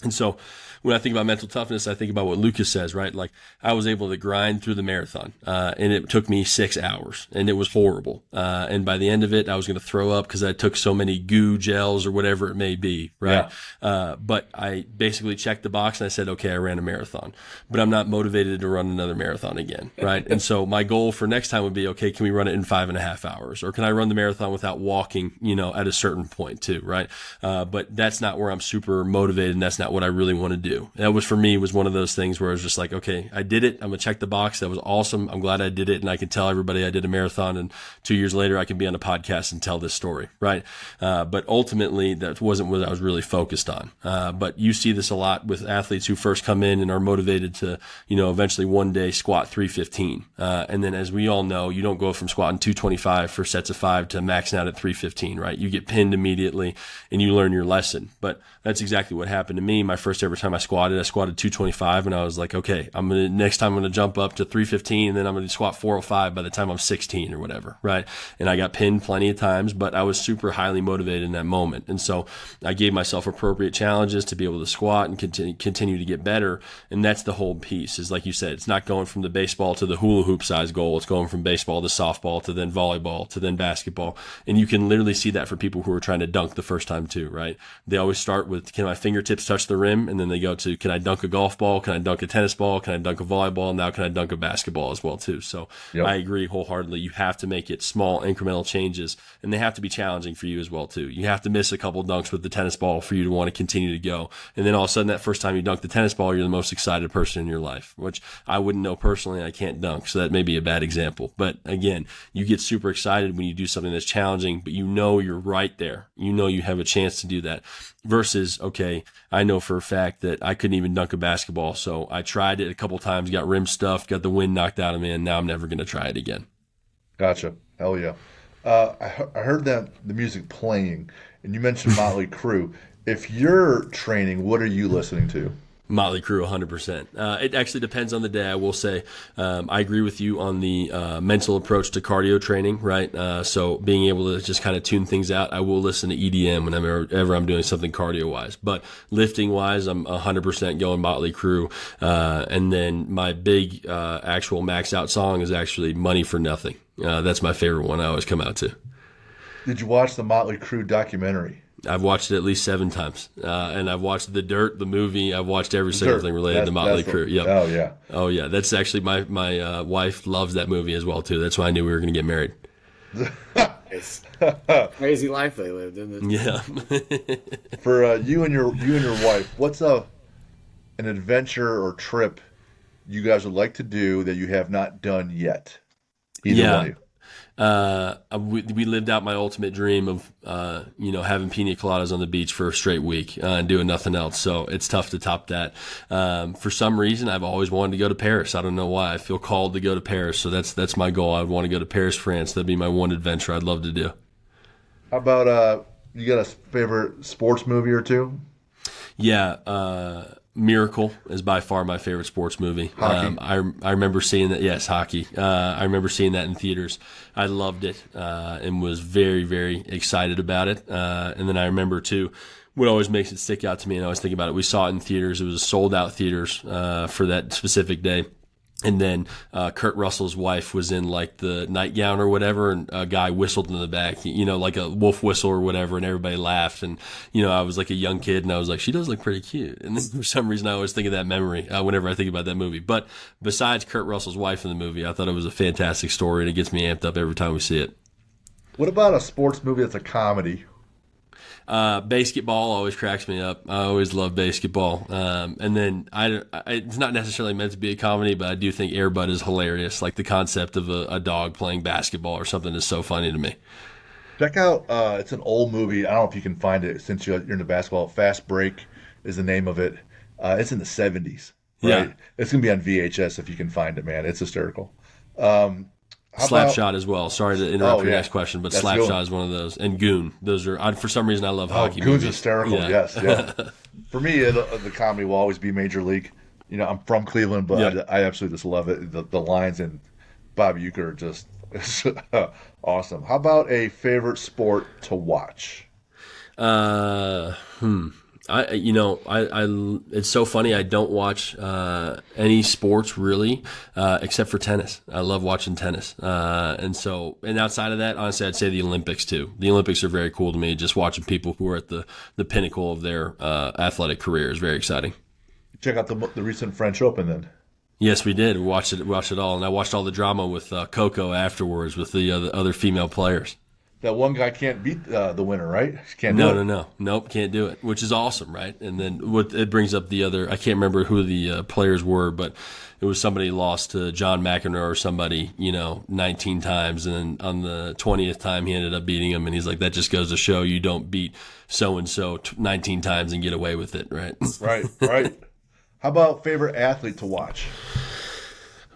And so when I think about mental toughness, I think about what Lucas says, right? Like I was able to grind through the marathon, and it took me 6 hours and it was horrible. And by the end of it, I was going to throw up because I took so many goo gels or whatever it may be, right? Yeah. But I basically checked the box and I said, okay, I ran a marathon, but I'm not motivated to run another marathon again, right? And so my goal for next time would be, okay, can we run it in 5.5 hours? Or can I run the marathon without walking, at a certain point too, right? But that's not where I'm super motivated and that's not what I really want to do. That was for me was one of those things where I was just like, okay, I did it. I'm gonna check the box. That was awesome. I'm glad I did it, and I can tell everybody I did a marathon. And 2 years later, I can be on a podcast and tell this story, right? But ultimately, that wasn't what I was really focused on. But you see this a lot with athletes who first come in and are motivated to, eventually one day squat 315, and then as we all know, you don't go from squatting 225 for sets of 5 to maxing out at 315, right? You get pinned immediately, and you learn your lesson. But that's exactly what happened to me. My first ever time I squatted 225 and I was like, okay, next time I'm going to jump up to 315 and then I'm going to squat 405 by the time I'm 16 or whatever. Right. And I got pinned plenty of times, but I was super highly motivated in that moment. And so I gave myself appropriate challenges to be able to squat and continue to get better. And that's the whole piece is like you said, it's not going from the baseball to the hula hoop size goal. It's going from baseball to softball to then volleyball to then basketball. And you can literally see that for people who are trying to dunk the first time too, right? They always start with, can my fingertips touch the rim? And then they go to, can I dunk a golf ball? Can I dunk a tennis ball? Can I dunk a volleyball? Now can I dunk a basketball as well too? So Yep. I agree wholeheartedly. You have to make it small incremental changes and they have to be challenging for you as well too. You have to miss a couple dunks with the tennis ball for you to want to continue to go. And then all of a sudden that first time you dunk the tennis ball, you're the most excited person in your life, which I wouldn't know personally. I can't dunk. So that may be a bad example. But again, you get super excited when you do something that's challenging, but you're right there. You have a chance to do that versus, okay, I know for a fact that I couldn't even dunk a basketball. So I tried it a couple times, got rim stuffed, got the wind knocked out of me, and now I'm never going to try it again. Gotcha. Hell yeah. I heard that the music playing, and you mentioned Motley Crue. If you're training, what are you listening to? Motley Crue, 100%. It actually depends on the day, I will say. I agree with you on the mental approach to cardio training, right? So being able to just kind of tune things out. I will listen to EDM whenever I'm doing something cardio-wise. But lifting-wise, I'm 100% going Motley Crue. And then my big actual max-out song is actually Money for Nothing. That's my favorite one I always come out to. Did you watch the Motley Crue documentary? I've watched it at least 7 times, and I've watched The Dirt, the movie. I've watched every single thing related to Motley Crue. Yep. Oh yeah. Oh yeah. That's actually my wife loves that movie as well too. That's why I knew we were going to get married. It's crazy life they lived, isn't it? Yeah. For you and your wife, what's an adventure or trip you guys would like to do that you have not done yet? Either one of you. We lived out my ultimate dream of, having pina coladas on the beach for a straight week and doing nothing else. So it's tough to top that. For some reason, I've always wanted to go to Paris. I don't know why. I feel called to go to Paris. So that's my goal. I'd want to go to Paris, France. That'd be my one adventure I'd love to do. How about you got a favorite sports movie or two? Yeah. Miracle is by far my favorite sports movie. Hockey. I remember seeing that. Yes, hockey. I remember seeing that in theaters. I loved it and was very, very excited about it. And then I remember too, what always makes it stick out to me, and I always think about it. We saw it in theaters. It was sold out theaters for that specific day. And then Kurt Russell's wife was in like the nightgown or whatever, and a guy whistled in the back, like a wolf whistle or whatever, and everybody laughed. And I was like a young kid, and I was like, she does look pretty cute. And then for some reason, I always think of that memory whenever I think about that movie. But besides Kurt Russell's wife in the movie, I thought it was a fantastic story, and it gets me amped up every time we see it. What about a sports movie that's a comedy? Basketball always cracks me up. I always love basketball. And then it's not necessarily meant to be a comedy, but I do think Air Bud is hilarious. Like the concept of a dog playing basketball or something is so funny to me. Check out, it's an old movie. I don't know if you can find it since you're into basketball. Fast Break is the name of it. It's in the 70s. Right? Yeah. It's going to be on VHS if you can find it, man. It's hysterical. How about Slapshot as well. Sorry to interrupt your next question, but That's Slapshot is one of those. And Goon. Those are, for some reason, I love hockey Goon's movies. hysterical. Yeah. Yes, yeah. For me, the comedy will always be Major League. I'm from Cleveland, but Yep. I absolutely just love it. The lines and Bob Uecker are just awesome. How about a favorite sport to watch? It's so funny. I don't watch any sports really, except for tennis. I love watching tennis. And outside of that, honestly, I'd say the Olympics too. The Olympics are very cool to me. Just watching people who are at the pinnacle of their athletic career is very exciting. Check out the recent French Open then. Yes, we did. We watched it all, and I watched all the drama with Coco afterwards with the other female players. That one guy can't beat the winner, right? He can't do it. No. Nope, can't do it, which is awesome, right? And then what it brings up the other, I can't remember who the players were, but it was somebody lost to John McEnroe or somebody, 19 times. And then on the 20th time, he ended up beating him. And he's like, that just goes to show you don't beat so-and-so 19 times and get away with it, right? Right. How about favorite athlete to watch?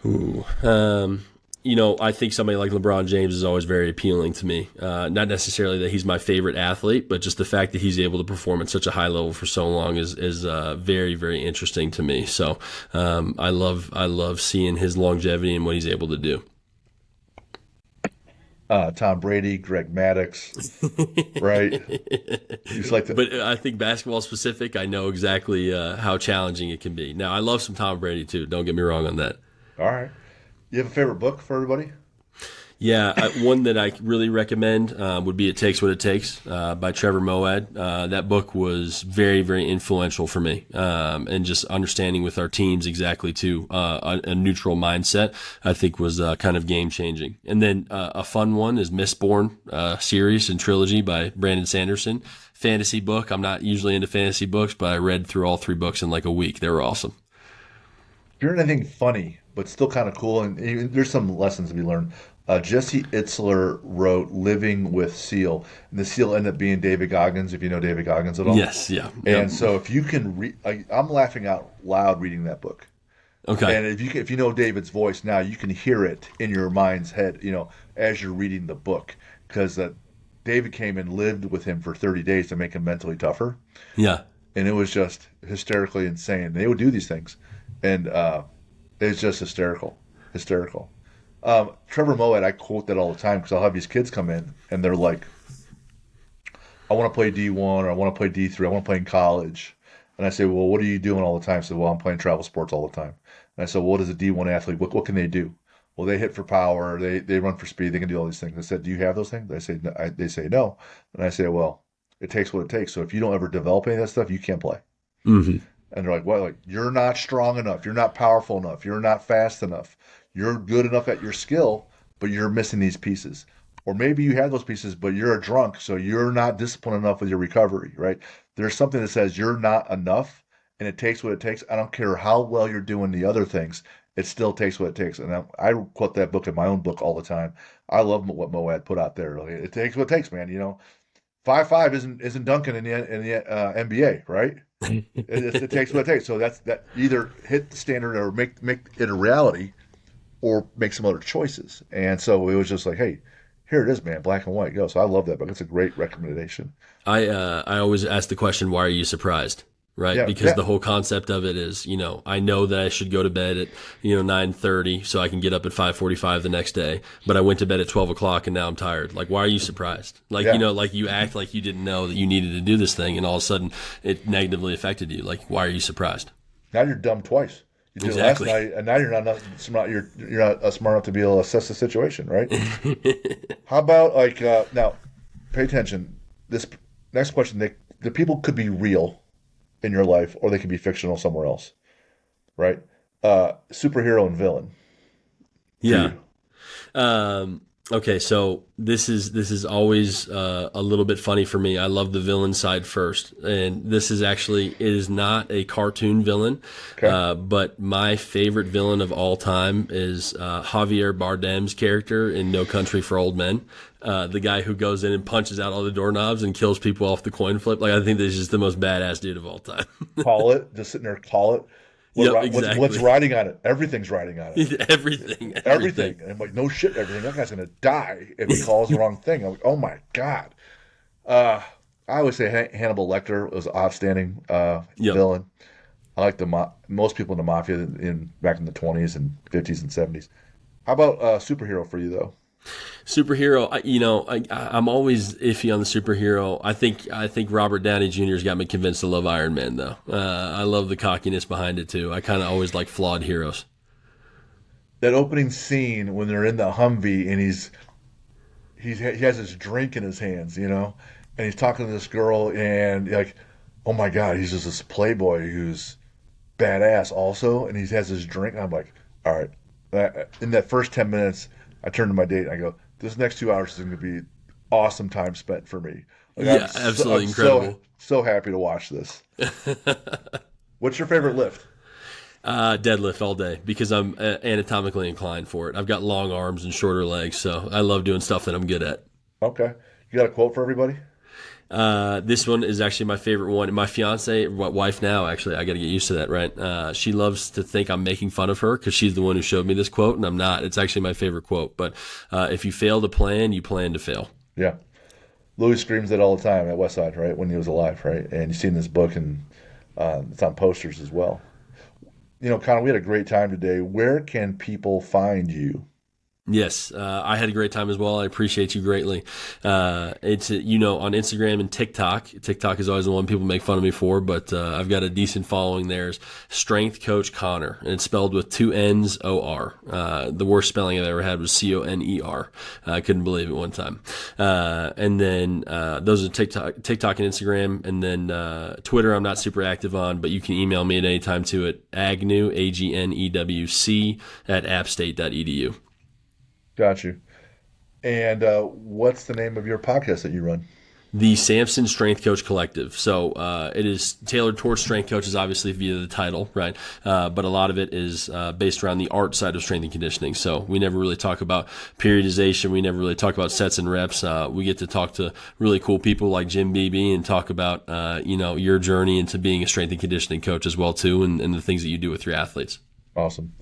Ooh. I think somebody like LeBron James is always very appealing to me. Not necessarily that he's my favorite athlete, but just the fact that he's able to perform at such a high level for so long is very, very interesting to me. So I love seeing his longevity and what he's able to do. Tom Brady, Greg Maddux, right? But I think basketball specific, I know exactly how challenging it can be. Now, I love some Tom Brady too. Don't get me wrong on that. All right. You have a favorite book for everybody? Yeah, one that I really recommend would be It Takes What It Takes by Trevor Moawad. That book was very, very influential for me, and just understanding with our teams exactly too a neutral mindset, I think was kind of game-changing. And then a fun one is Mistborn series and trilogy by Brandon Sanderson. Fantasy book. I'm not usually into fantasy books, but I read through all 3 books in like a week. They were awesome. If you're anything funny, but still kind of cool, and there's some lessons to be learned. Jesse Itzler wrote Living with Seal, and the seal ended up being David Goggins, if you know David Goggins at all. Yes, yeah. And so if you can read, I'm laughing out loud reading that book. Okay. And if you know David's voice now, you can hear it in your mind's head, as you're reading the book, because David came and lived with him for 30 days to make him mentally tougher. Yeah. And it was just hysterically insane. They would do these things, and it's just hysterical. Trevor Moawad, I quote that all the time because I'll have these kids come in and they're like, I want to play D1 or I want to play D3, I want to play in college. And I say, well, what are you doing all the time? I said, well, I'm playing travel sports all the time. And I said, well, what is a D1 athlete? What can they do? Well, they hit for power, they run for speed, they can do all these things. I said, do you have those things? They say no. And I say, well, it takes what it takes. So if you don't ever develop any of that stuff, you can't play. Mm-hmm. And they're like, well, you're not strong enough, you're not powerful enough, you're not fast enough. You're good enough at your skill, but you're missing these pieces. Or maybe you have those pieces, but you're a drunk, so you're not disciplined enough with your recovery, right? There's something that says you're not enough, and it takes what it takes. I don't care how well you're doing the other things. It still takes what it takes. And I quote that book in my own book all the time. I love what Moawad put out there. Really. It takes what it takes, man. 5'5" isn't dunking in the NBA, right? It takes what it takes. So that either hit the standard or make it a reality, or make some other choices. And so it was just like, hey, here it is, man, black and white, go. So I love that book. It's a great recommendation. I always ask the question, why are you surprised? right? Yeah, Because yeah, the whole concept of it is, I know that I should go to bed at, 9:30 so I can get up at 5:45 the next day, but I went to bed at 12 o'clock and now I'm tired. Like, why are you surprised? Like, yeah. like you act like you didn't know that you needed to do this thing and all of a sudden it negatively affected you. Like, why are you surprised? Now you're dumb twice. You did it last Exactly. night, and now you're not smart. You're not smart enough to be able to assess the situation, right? How about like now? Pay attention. This next question: the people could be real in your life, or they could be fictional somewhere else, right? Superhero and villain for Yeah. you. Okay, so this is always a little bit funny for me. I love the villain side first, and this is actually it is not a cartoon villain, Okay. but my favorite villain of all time is Javier Bardem's character in No Country for Old Men. The guy who goes in and punches out all the doorknobs and kills people off the coin flip. Like I think this is just the most badass dude of all time. Call it. Just sitting there, call it. Yep, What's exactly. riding on it? Everything's riding on it. Everything, Everything. everything. And I'm like, no shit, everything. That guy's gonna die if he calls the wrong thing. I'm like, oh my god. Uh, I always say Hannibal Lecter was an outstanding Yep. villain. I like most people in the mafia back in the 20s and 50s and 70s. How about superhero for you though? Superhero, I'm always iffy on the superhero. I think Robert Downey Jr.'s got me convinced to love Iron Man though. I love the cockiness behind it too. I kind of always like flawed heroes. That opening scene when they're in the Humvee and he has his drink in his hands, and he's talking to this girl and like, oh my god, he's just this playboy who's badass also, and he has his drink. I'm like, all right. In that first 10 minutes, I turn to my date and I go, this next 2 hours is going to be awesome time spent for me. Like Yeah, absolutely I'm so incredible. so happy to watch this. What's your favorite lift? Deadlift all day because I'm anatomically inclined for it. I've got long arms and shorter legs, so I love doing stuff that I'm good at. Okay, you got a quote for everybody? This one is actually my favorite one. My fiance, wife now, actually, I got to get used to that, right? She loves to think I'm making fun of her because she's the one who showed me this quote, and I'm not. It's actually my favorite quote. But if you fail to plan, you plan to fail. Yeah, Louis screams that all the time at Westside, right? When he was alive, right? And you see in this book, and it's on posters as well. Connor, we had a great time today. Where can people find you? Yes, I had a great time as well. I appreciate you greatly. It's on Instagram and TikTok. TikTok is always the one people make fun of me for, but I've got a decent following there. Is Strength Coach Connor, and it's spelled with two N's O-R. The worst spelling I've ever had was C-O-N-E-R. I couldn't believe it one time. And then those are TikTok and Instagram, and then Twitter I'm not super active on, but you can email me at any time to it. Agnew AGNEWC at appstate.edu. Got you. And what's the name of your podcast that you run? The Samson Strength Coach Collective. So it is tailored towards strength coaches, obviously via the title, right? But a lot of it is based around the art side of strength and conditioning. So we never really talk about periodization. We never really talk about sets and reps. We get to talk to really cool people like Jim Beebe and talk about your journey into being a strength and conditioning coach as well too, and the things that you do with your athletes. Awesome.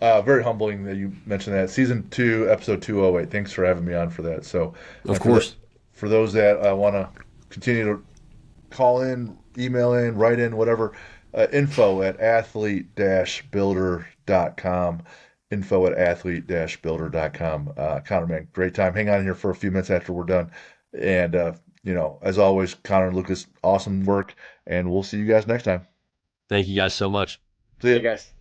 Very humbling that you mentioned that. Season 2, episode 208. Thanks for having me on for that. So, Of and course. for those that want to continue to call in, email in, write in, whatever, info at athlete-builder.com. Info at athlete-builder.com. Connor, man, great time. Hang on here for a few minutes after we're done. And, as always, Connor and Lucas, awesome work. And we'll see you guys next time. Thank you guys so much. See Hey ya. guys.